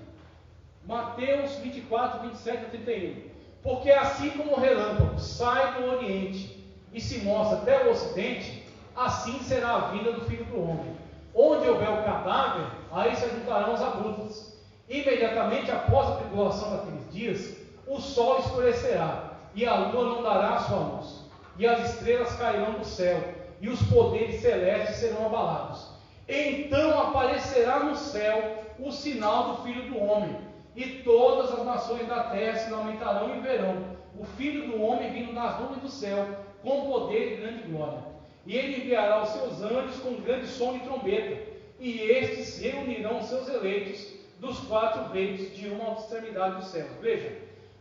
Mateus 24, 27 a 31. Porque assim como o relâmpago sai do Oriente e se mostra até o Ocidente, assim será a vinda do Filho do Homem. Onde houver o cadáver, aí se ajuntarão os abruptos. Imediatamente após a tribulação daqueles dias, o sol escurecerá, e a lua não dará a sua luz, e as estrelas cairão do céu, e os poderes celestes serão abalados. Então aparecerá no céu o sinal do Filho do Homem, e todas as nações da terra se lamentarão e verão o Filho do Homem vindo nas nuvens do céu, com poder e grande glória. E ele enviará os seus anjos com grande som de trombeta, e estes reunirão os seus eleitos dos quatro ventos de uma extremidade do céu. Veja,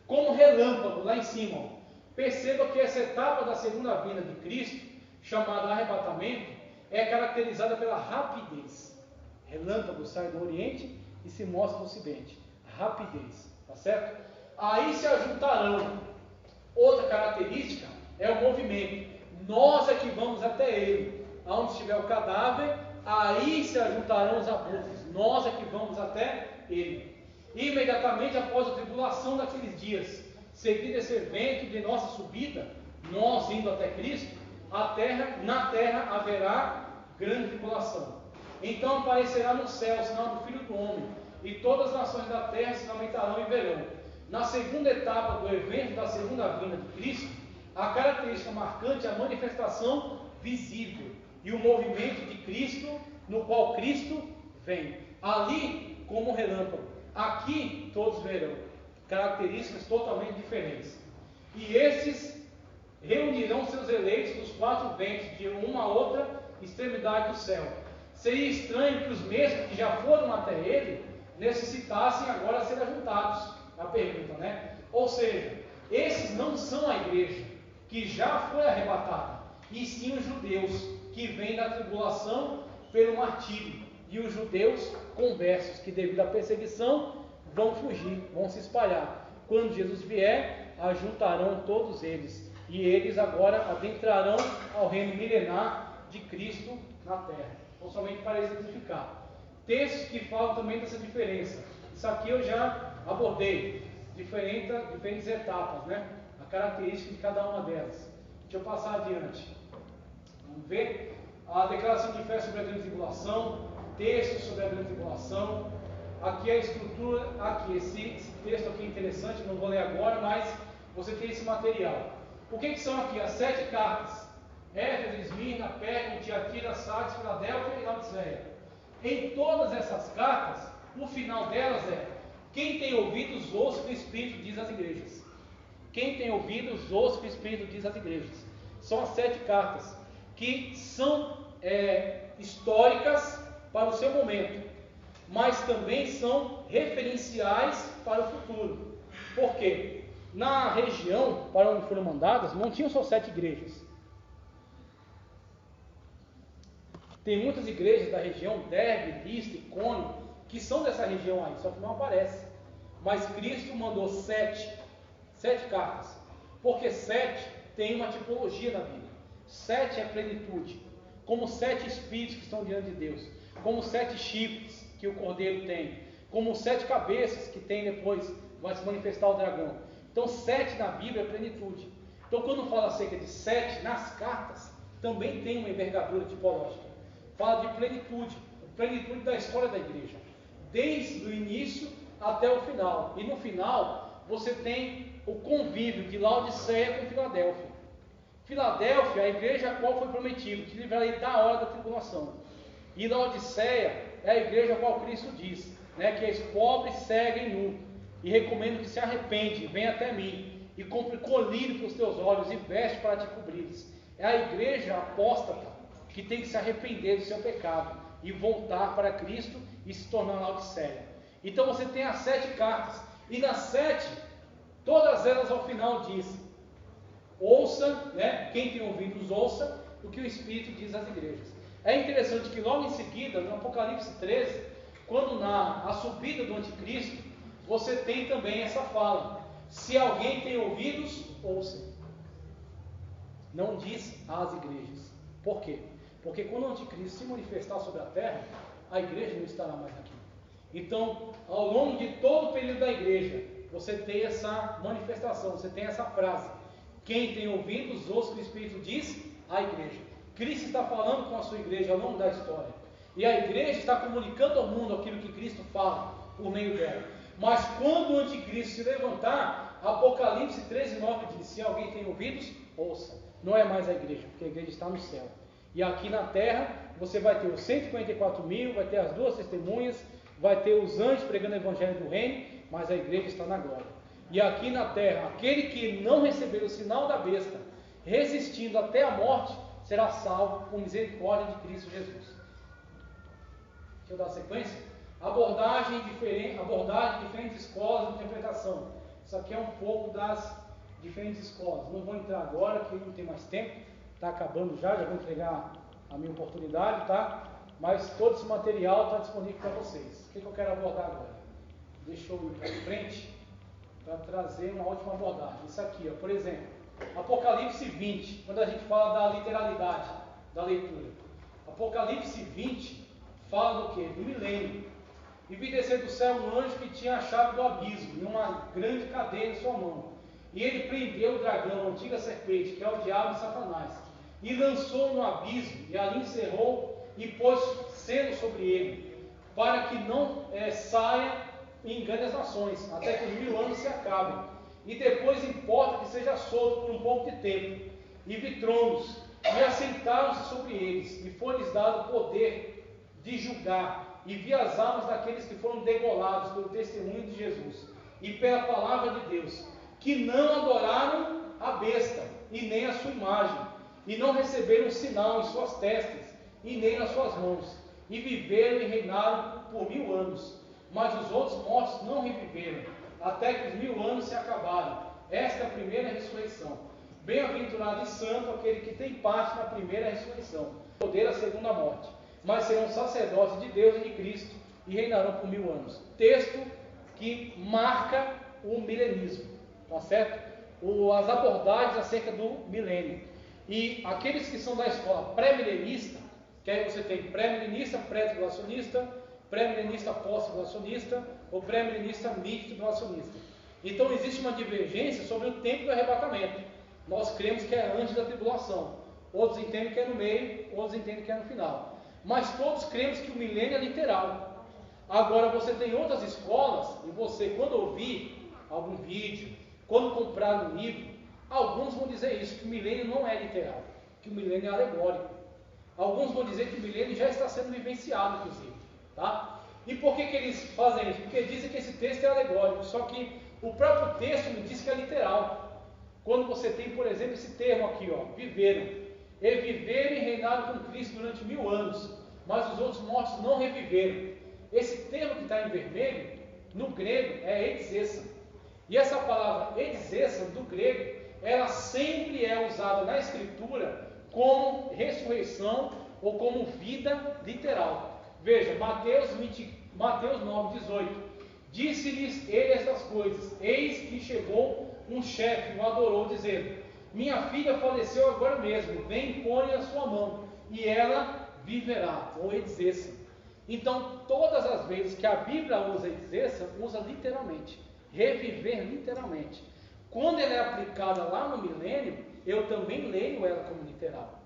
como relâmpago lá em cima, ó. Perceba que essa etapa da segunda vinda de Cristo, chamada arrebatamento, é caracterizada pela rapidez. Relâmpago sai do Oriente e se mostra no Ocidente. Rapidez, tá certo? Aí se ajuntarão. Outra característica é o movimento. Nós é que vamos até ele. Aonde estiver o cadáver, aí se ajuntarão os abruptos. Nós é que vamos até ele. Imediatamente após a tribulação daqueles dias, seguido esse evento de nossa subida, nós indo até Cristo, na terra haverá grande tribulação. Então aparecerá no céu o sinal do Filho do Homem, e todas as nações da terra se lamentarão e verão. Na segunda etapa do evento da segunda vinda de Cristo, a característica marcante é a manifestação visível e o movimento de Cristo, no qual Cristo vem. Ali, como relâmpago. Aqui, todos verão. Características totalmente diferentes. E esses reunirão seus eleitos dos quatro ventos, de uma a outra extremidade do céu. Seria estranho que os mesmos que já foram até ele necessitassem agora ser ajuntados. A pergunta, né? Ou seja, esses não são a igreja que já foi arrebatada, e sim os judeus que vêm da tribulação pelo martírio, e os judeus conversos que devido à perseguição vão fugir, vão se espalhar. Quando Jesus vier, ajuntarão todos eles, e eles agora adentrarão ao reino milenar de Cristo na terra. Ou somente para exemplificar. Textos que falam também dessa diferença. Isso aqui eu já abordei, diferentes etapas, né? A característica de cada uma delas. Deixa eu passar adiante. Vamos ver a declaração de fé sobre a grande tribulação, textos sobre a grande tribulação. Aqui a estrutura, aqui esse texto aqui é interessante, não vou ler agora, mas você tem esse material. O que são aqui as 7 cartas? Éfeso, Esmirna, Pérgamo, Tiatira, Sardes, Filadélfia e Laodiceia. Em todas essas cartas, o final delas é: quem tem ouvidos, ouça o que o Espírito diz às igrejas. Quem tem ouvidos, ouça o que o Espírito diz às igrejas. São as 7 cartas que são históricas para o seu momento, mas também são referenciais para o futuro. Por quê? Na região para onde foram mandadas, não tinham só 7 igrejas. Tem muitas igrejas da região, Derbe, Listra, Icônio, que são dessa região aí, só que não aparece. Mas Cristo mandou 7 cartas, porque 7 tem uma tipologia na Bíblia. 7 é plenitude, como 7 espíritos que estão diante de Deus, como 7 chifres que o cordeiro tem, como 7 cabeças que tem depois, vai se manifestar o dragão. Então 7 na Bíblia é plenitude. Então quando fala acerca de 7 nas cartas, também tem uma envergadura tipológica. Fala de plenitude, plenitude da história da igreja, desde o início até o final. E no final, você tem o convívio de Laodiceia com Filadélfia. Filadélfia é a igreja a qual foi prometido, que livraria da hora da tribulação. E Laodiceia é a igreja a qual Cristo diz, né, que os pobres seguem nu, e recomendo que se arrepende, venha até mim, e compre colírio para os teus olhos, e veste para te cobrires. É a igreja apóstata, que tem que se arrepender do seu pecado, e voltar para Cristo, e se tornar Laodiceia. Então você tem as 7 cartas, e nas 7, Todas elas ao final dizem: ouça, né? Quem tem ouvidos ouça o que o Espírito diz às igrejas. É interessante que logo em seguida, no Apocalipse 13, quando na a subida do anticristo, você tem também essa fala: se alguém tem ouvidos, ouça. Não diz às igrejas. Por quê? Porque quando o anticristo se manifestar sobre a terra, a igreja não estará mais aqui. Então, ao longo de todo o período da igreja, você tem essa manifestação, você tem essa frase: quem tem ouvidos, ouça o que o Espírito diz à igreja. Cristo está falando com a sua igreja ao longo da história. E a igreja está comunicando ao mundo aquilo que Cristo fala por meio dela. Mas quando o anticristo se levantar, Apocalipse 13:9 diz: se alguém tem ouvidos, ouça. Não é mais a igreja, porque a igreja está no céu. E aqui na terra, você vai ter os 144.000, vai ter as 2 testemunhas, vai ter os anjos pregando o evangelho do reino, mas a igreja está na glória. E aqui na terra, aquele que não receber o sinal da besta, resistindo até a morte, será salvo por misericórdia de Cristo Jesus. Deixa eu dar sequência. Abordagem diferentes escolas de interpretação. Isso aqui é um pouco das diferentes escolas. Não vou entrar agora, porque não tem mais tempo. Está acabando já vou entregar a minha oportunidade, tá? Mas todo esse material está disponível para vocês. O que eu quero abordar agora? Deixa eu ir para frente para trazer uma última abordagem. Isso aqui, ó, por exemplo, Apocalipse 20, quando a gente fala da literalidade da leitura. Apocalipse 20 fala do quê? Do milênio. E vi descer do céu um anjo que tinha a chave do abismo e uma grande cadeia em sua mão. E ele prendeu o dragão, a antiga serpente, que é o diabo e Satanás, e lançou no abismo, e ali encerrou e pôs selo sobre ele, para que não saia e engane as nações, até que os 1000 anos se acabem. E depois importa que seja solto por um pouco de tempo. E vi tronos, e assentaram-se sobre eles, e foi-lhes dado poder de julgar. E vi as almas daqueles que foram degolados pelo testemunho de Jesus e pela palavra de Deus, que não adoraram a besta e nem a sua imagem, e não receberam sinal em suas testas e nem nas suas mãos, e viveram e reinaram por 1000 anos. Mas os outros mortos não reviveram, até que os 1000 anos se acabaram. Esta é a primeira ressurreição. Bem-aventurado e santo aquele que tem parte na primeira ressurreição. Poder a segunda morte. Mas serão sacerdotes de Deus e de Cristo, e reinarão por 1000 anos. Texto que marca o milenismo, tá certo? As abordagens acerca do milênio. E aqueles que são da escola pré-milenista, que aí você tem pré-milenista, pré-tribulacionista, pré-milenista pós-tribulacionista, ou pré-milenista mid-tribulacionista. Então existe uma divergência sobre o tempo do arrebatamento. Nós cremos que é antes da tribulação. Outros entendem que é no meio, outros entendem que é no final. Mas todos cremos que o milênio é literal. Agora você tem outras escolas, e você, quando ouvir algum vídeo, quando comprar um livro, alguns vão dizer isso, que o milênio não é literal, que o milênio é alegórico. Alguns vão dizer que o milênio já está sendo vivenciado, inclusive. Tá? E por que eles fazem isso? Porque dizem que esse texto é alegórico, só que o próprio texto me diz que é literal. Quando você tem, por exemplo, esse termo aqui, ó, viveram. E viveram e reinaram com Cristo durante 1000 anos, mas os outros mortos não reviveram. Esse termo que está em vermelho, no grego, é eidzesan. E essa palavra eidzesan, do grego, ela sempre é usada na Escritura como ressurreição ou como vida literal. Veja, Mateus 9:18. Disse-lhes ele estas coisas: eis que chegou um chefe, o adorou, dizendo: minha filha faleceu agora mesmo, vem e põe a sua mão, e ela viverá, ou eidzesan. Então, todas as vezes que a Bíblia usa eidzesan, usa literalmente, reviver literalmente. Quando ela é aplicada lá no milênio, eu também leio ela como literal.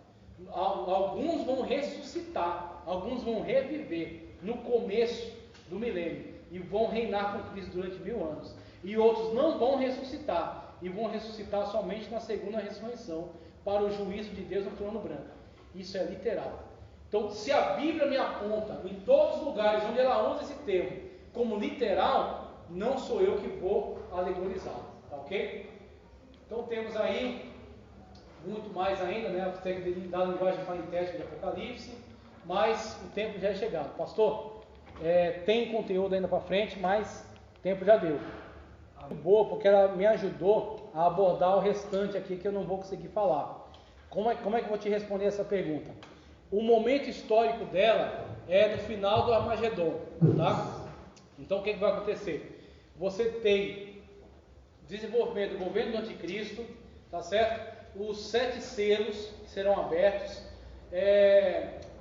Alguns vão ressuscitar, alguns vão reviver no começo do milênio e vão reinar com Cristo durante 1000 anos. E outros não vão ressuscitar, e vão ressuscitar somente na segunda ressurreição, para o juízo de Deus no trono branco. Isso é literal. Então, se a Bíblia me aponta em todos os lugares onde ela usa esse termo como literal, não sou eu que vou alegorizá-lo, tá ok? Então temos aí muito mais ainda, né, da linguagem falitética de Apocalipse, mas o tempo já é chegado. Pastor, tem conteúdo ainda para frente, mas o tempo já deu. Boa, porque ela me ajudou a abordar o restante aqui que eu não vou conseguir falar. Como é que eu vou te responder essa pergunta? O momento histórico dela é no final do Armagedon, tá? Então o que vai acontecer? Você tem desenvolvimento do governo do anticristo, tá certo? Os 7 selos que serão abertos,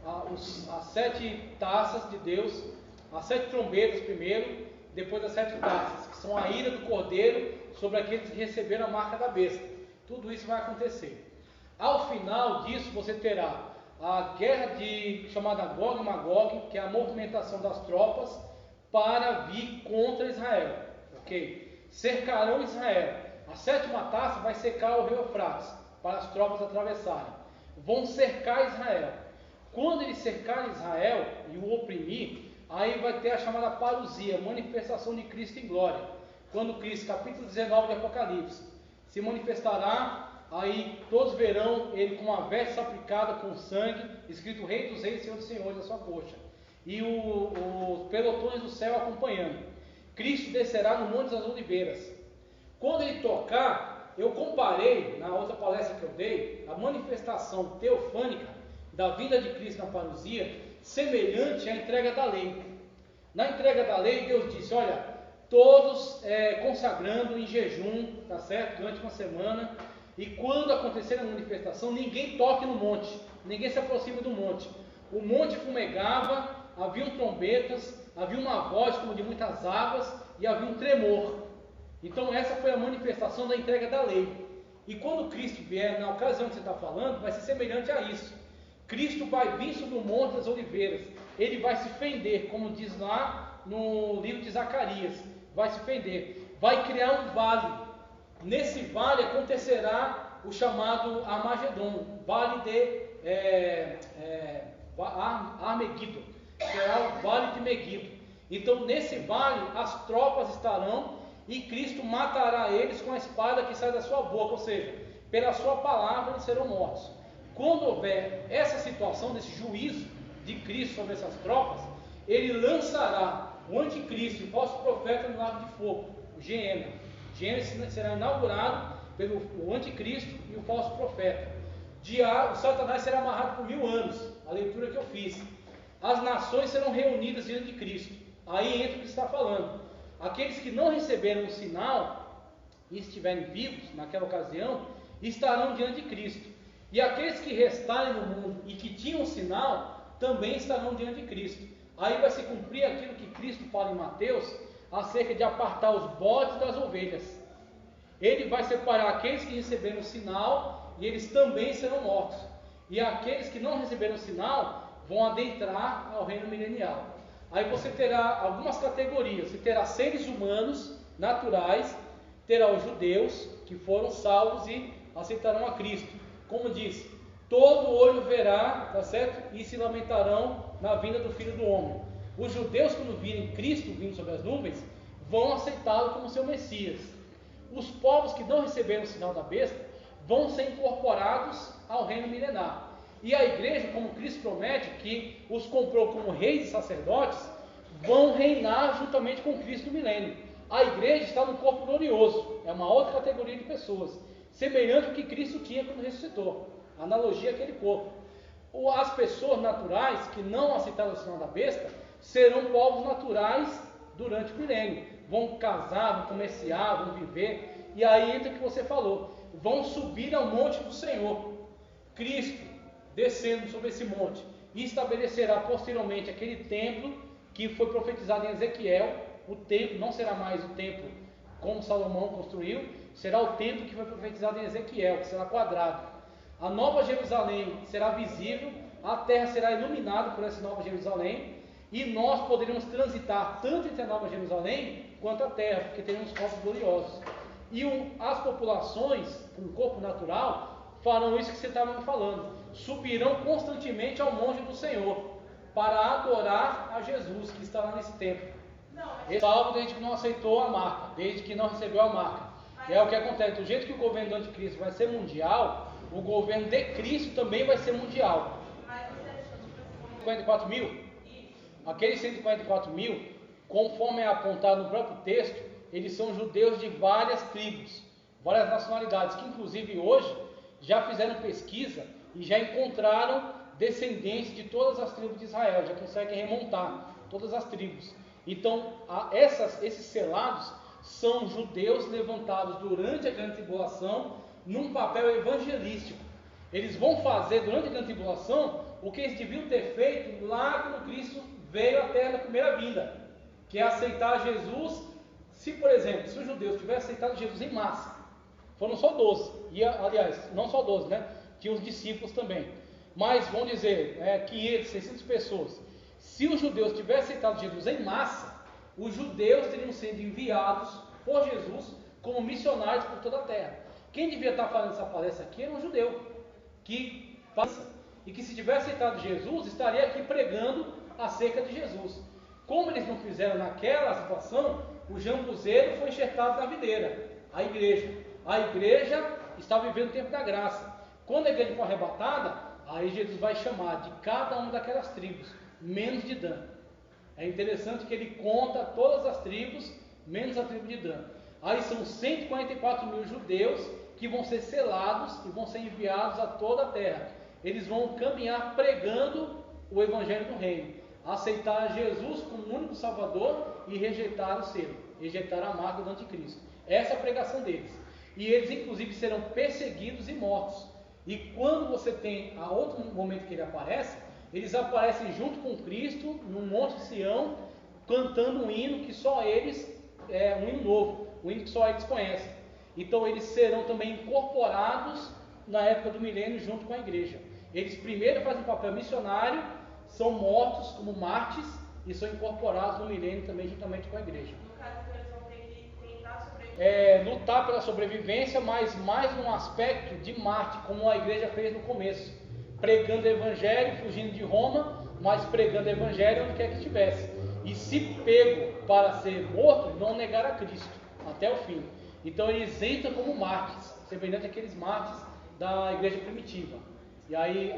as 7 taças de Deus, as 7 trombetas primeiro, depois as 7 taças, que são a ira do Cordeiro sobre aqueles que receberam a marca da besta. Tudo isso vai acontecer. Ao final disso, você terá a guerra chamada Gog e Magog, que é a movimentação das tropas para vir contra Israel. Ok? Cercarão Israel. A 7ª taça vai secar o rio Eufrates, para as tropas atravessarem. Vão cercar Israel. Quando eles cercarem Israel e o oprimir, aí vai ter a chamada parousia, manifestação de Cristo em glória. Quando Cristo, capítulo 19 de Apocalipse, se manifestará, aí todos verão ele com uma veste aplicada com sangue, escrito Rei dos Reis, Senhor dos Senhores na sua coxa. E os pelotões do céu acompanhando. Cristo descerá no Monte das Oliveiras. Quando ele tocar, eu comparei, na outra palestra que eu dei, a manifestação teofânica da vinda de Cristo na parousia, semelhante à entrega da lei. Na entrega da lei, Deus disse, olha, todos consagrando em jejum, tá certo? Durante uma semana, e quando acontecer a manifestação, ninguém toque no monte, ninguém se aproxime do monte. O monte fumegava, haviam trombetas, havia uma voz como de muitas águas, e havia um tremor. Então essa foi a manifestação da entrega da lei. E quando Cristo vier, na ocasião que você está falando, vai ser semelhante a isso. Cristo vai vir sobre o Monte das Oliveiras, ele vai se fender, como diz lá no livro de Zacarias, vai se fender, vai criar um vale. Nesse vale acontecerá o chamado Armagedon, vale de Armegido, será o vale de Megido. Então nesse vale as tropas estarão e Cristo matará eles com a espada que sai da sua boca, ou seja, pela sua palavra eles serão mortos. Quando houver essa situação, desse juízo de Cristo sobre essas tropas, ele lançará o anticristo e o falso profeta no lago de fogo, o Geena. Geena será inaugurado pelo anticristo e o falso profeta. O Satanás será amarrado por 1000 anos, a leitura que eu fiz. As nações serão reunidas diante de Cristo. Aí entra o que está falando. Aqueles que não receberam o sinal e estiverem vivos naquela ocasião, estarão diante de Cristo. E aqueles que restarem no mundo e que tinham sinal, também estarão diante de Cristo. Aí vai se cumprir aquilo que Cristo fala em Mateus, acerca de apartar os bodes das ovelhas. Ele vai separar aqueles que receberam o sinal, e eles também serão mortos. E aqueles que não receberam o sinal, vão adentrar ao reino milenial. Aí você terá algumas categorias. Você terá seres humanos, naturais, terá os judeus, que foram salvos e aceitarão a Cristo. Como diz, todo olho verá, tá certo? E se lamentarão na vinda do Filho do Homem. Os judeus, quando virem Cristo vindo sobre as nuvens, vão aceitá-lo como seu Messias. Os povos que não receberam o sinal da besta vão ser incorporados ao reino milenar. E a igreja, como Cristo promete, que os comprou como reis e sacerdotes, vão reinar juntamente com Cristo no milênio. A igreja está no corpo glorioso, é uma outra categoria de pessoas, semelhante ao que Cristo tinha quando ressuscitou, analogia àquele corpo. As pessoas naturais que não aceitaram o sinal da besta serão povos naturais durante o milênio, vão casar, vão comerciar, vão viver, e aí entra o que você falou, vão subir ao monte do Senhor. Cristo descendo sobre esse monte e estabelecerá posteriormente aquele templo que foi profetizado em Ezequiel. O templo não será mais o templo como Salomão construiu, será o templo que foi profetizado em Ezequiel, que será quadrado. A nova Jerusalém será visível, a terra será iluminada por essa nova Jerusalém, e nós poderemos transitar tanto entre a nova Jerusalém quanto a terra, porque teremos corpos gloriosos. E as populações com o corpo natural farão isso que você estava me falando, subirão constantemente ao monte do Senhor para adorar a Jesus que está lá nesse templo. Salvo desde que não aceitou a marca, desde que não recebeu a marca. É o que acontece. Do jeito que o governo do anticristo vai ser mundial, o governo de Cristo também vai ser mundial. 144 mil? Aqueles 144 mil, conforme é apontado no próprio texto, eles são judeus de várias tribos, várias nacionalidades, que inclusive hoje já fizeram pesquisa e já encontraram descendentes de todas as tribos de Israel, já conseguem remontar todas as tribos. Então, esses selados são judeus levantados durante a grande tribulação num papel evangelístico. Eles vão fazer durante a grande tribulação o que eles deviam ter feito lá quando Cristo veio à terra na primeira vinda, que é aceitar Jesus. Se, por exemplo, se os judeus tivessem aceitado Jesus em massa, foram só 12, e aliás, não só 12, né? Tinha os discípulos também, mas vamos dizer, 500, 600 pessoas. Se os judeus tivessem aceitado Jesus em massa, os judeus teriam sido enviados por Jesus como missionários por toda a terra. Quem devia estar fazendo essa palestra aqui era um judeu, que passa, e que se tivesse aceitado Jesus, estaria aqui pregando acerca de Jesus. Como eles não fizeram naquela situação, o jambuzeiro foi enxertado na videira, a igreja. A igreja está vivendo o tempo da graça. Quando a igreja for arrebatada, aí Jesus vai chamar de cada uma daquelas tribos, menos de Dan. É interessante que ele conta todas as tribos, menos a tribo de Dan. Aí são 144 mil judeus que vão ser selados e vão ser enviados a toda a terra. Eles vão caminhar pregando o evangelho do reino, aceitar Jesus como único salvador e rejeitar o selo, rejeitar a marca do anticristo. Essa é a pregação deles. E eles inclusive serão perseguidos e mortos. E quando você tem a outro momento que ele aparece, eles aparecem junto com Cristo no Monte de Sião, cantando um hino que só eles, um hino novo, um hino que só eles conhecem. Então eles serão também incorporados na época do milênio junto com a igreja. Eles primeiro fazem um papel missionário, são mortos como mártires e são incorporados no milênio também juntamente com a igreja. No caso, eles vão ter que tentar sobreviver. Lutar pela sobrevivência, mas mais num aspecto de mártir, como a igreja fez no começo, pregando o evangelho, fugindo de Roma, mas pregando o evangelho onde quer que estivesse. E se pego para ser morto, não negar a Cristo até o fim. Então eles entram como mártires, semelhante àqueles mártires da igreja primitiva. E aí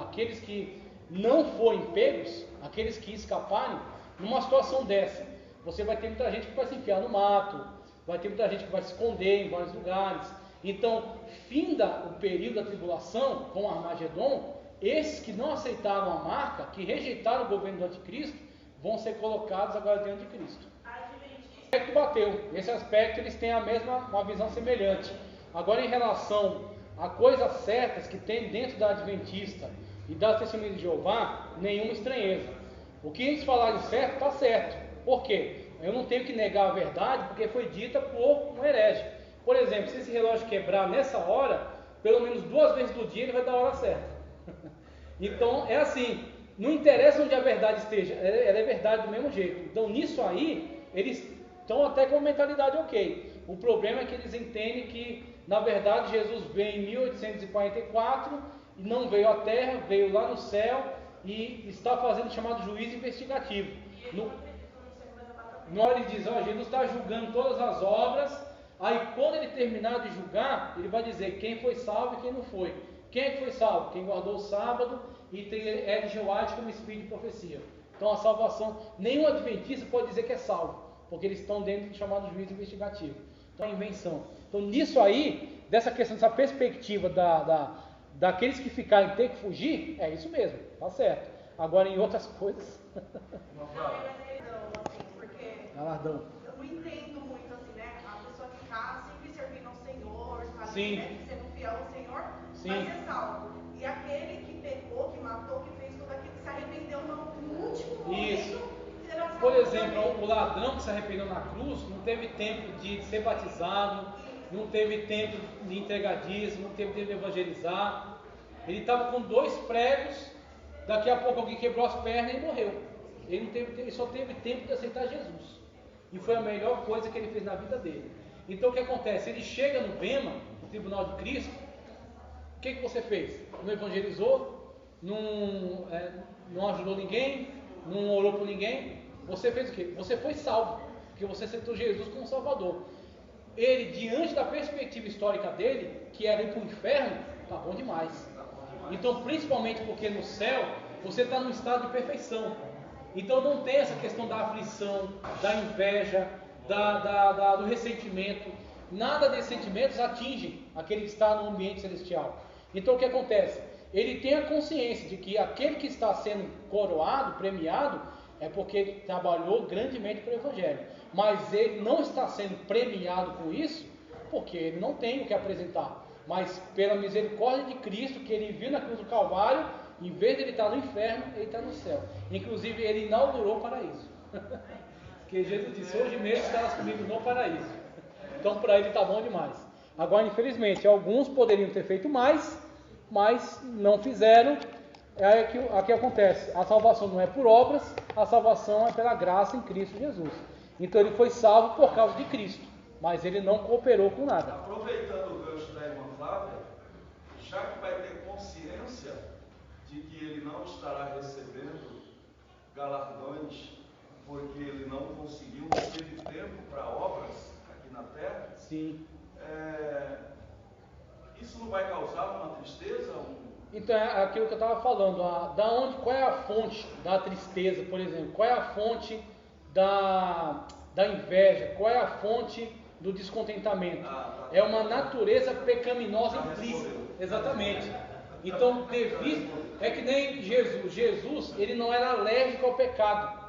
aqueles que não forem pegos, aqueles que escaparem, numa situação dessa, você vai ter muita gente que vai se enfiar no mato, vai ter muita gente que vai se esconder em vários lugares. Então, finda o período da tribulação com Armagedon, esses que não aceitaram a marca, que rejeitaram o governo do anticristo, vão ser colocados agora diante de Cristo. Esse aspecto bateu. Nesse aspecto eles têm uma visão semelhante. Agora, em relação a coisas certas que tem dentro da Adventista e da Testemunha de Jeová, nenhuma estranheza. O que eles falarem certo, está certo. Por quê? Eu não tenho que negar a verdade porque foi dita por um herege. Por exemplo, se esse relógio quebrar nessa hora, pelo menos 2 vezes do dia ele vai dar a hora certa. Então é assim, não interessa onde a verdade esteja, ela é verdade do mesmo jeito. Então nisso aí, eles estão até com a mentalidade ok. O problema é que eles entendem que, na verdade, Jesus veio em 1844 e não veio à terra, veio lá no céu e está fazendo o chamado juízo investigativo. Ele diz, Jesus está julgando todas as obras. Aí quando ele terminar de julgar, ele vai dizer quem foi salvo e quem não foi. Quem é que foi salvo? Quem guardou o sábado e tem Ellen White como espírito de profecia. Então a salvação, nenhum adventista pode dizer que é salvo, porque eles estão dentro do chamado juízo investigativo. Então é invenção. Então nisso aí, dessa questão, dessa perspectiva daqueles que ficarem ter que fugir, é isso mesmo, tá certo. Agora em outras coisas... Galardão. Eu não entendo muito assim, né? A pessoa que está sempre servindo ao Senhor, sabe? Sim. Sendo fiel ao Senhor, Sim. vai ser salvo. E aquele que pecou, que matou, que fez tudo aquilo, que se arrependeu no último momento, Isso. será salvo. Por exemplo, também. o ladrão que se arrependeu na cruz não teve tempo de ser batizado, não teve tempo de entregar dízimo, não teve tempo de evangelizar. Ele estava com 2 pregos, daqui a pouco alguém quebrou as pernas e morreu. Ele só teve tempo de aceitar Jesus. E foi a melhor coisa que ele fez na vida dele. Então o que acontece? Ele chega no Bema, no Tribunal de Cristo. O que você fez? Não evangelizou? Não ajudou ninguém? Não orou por ninguém? Você fez o quê? Você foi salvo, porque você aceitou Jesus como Salvador. Ele, diante da perspectiva histórica dele, que era ir para o inferno, tá bom demais. Então, principalmente porque no céu você está num estado de perfeição. Então não tem essa questão da aflição, da inveja, do ressentimento. Nada desses sentimentos atinge aquele que está no ambiente celestial. Então o que acontece? Ele tem a consciência de que aquele que está sendo coroado, premiado, é porque ele trabalhou grandemente para o Evangelho. Mas ele não está sendo premiado com isso, porque ele não tem o que apresentar. Mas pela misericórdia de Cristo, que ele viu na cruz do Calvário, em vez de ele estar no inferno, ele está no céu. Inclusive ele inaugurou o paraíso. Porque Jesus disse, hoje mesmo estarás comigo no paraíso. Então para ele está bom demais. Agora, infelizmente, alguns poderiam ter feito mais, mas não fizeram. É aqui acontece, a salvação não é por obras, a salvação é pela graça em Cristo Jesus. Então ele foi salvo por causa de Cristo, mas ele não cooperou com nada. Aproveitando o gancho da irmã Flávia, já que vai ter consciência de que ele não estará recebendo galardões porque ele não conseguiu, não teve tempo para obras aqui na terra. Sim. Isso não vai causar uma tristeza? Então é aquilo que eu estava falando, qual é a fonte da tristeza, por exemplo? Qual é a fonte da inveja? Qual é a fonte do descontentamento? É uma natureza pecaminosa implícita. Exatamente. Então, é que nem Jesus. Jesus, ele não era alérgico ao pecado.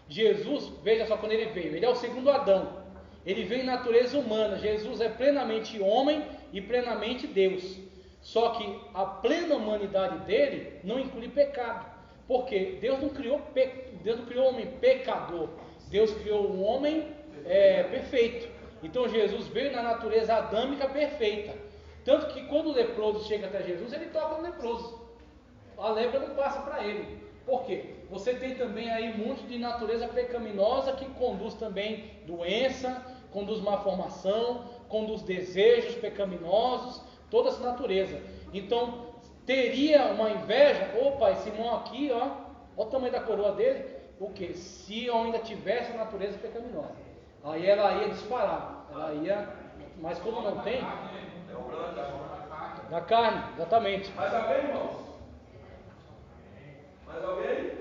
Jesus, veja só quando ele veio, ele é o segundo Adão. Ele veio em natureza humana. Jesus é plenamente homem e plenamente Deus. Só que a plena humanidade dele não inclui pecado. Porque Deus não criou o homem pecador. Deus criou um homem perfeito. Então Jesus veio na natureza adâmica perfeita. Tanto que quando o leproso chega até Jesus, ele toca no leproso. A lepra não passa para ele. Por quê? Você tem também aí um monte de natureza pecaminosa que conduz também doença, conduz má formação, conduz desejos pecaminosos, toda essa natureza. Então, teria uma inveja, opa, esse irmão aqui, ó o tamanho da coroa dele, o que? Se eu ainda tivesse a natureza pecaminosa, aí ela ia disparar, mas como não tem, da carne, exatamente. Mais alguém, irmãos? Mais alguém?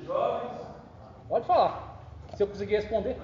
Jovens? Pode falar, se eu conseguir responder.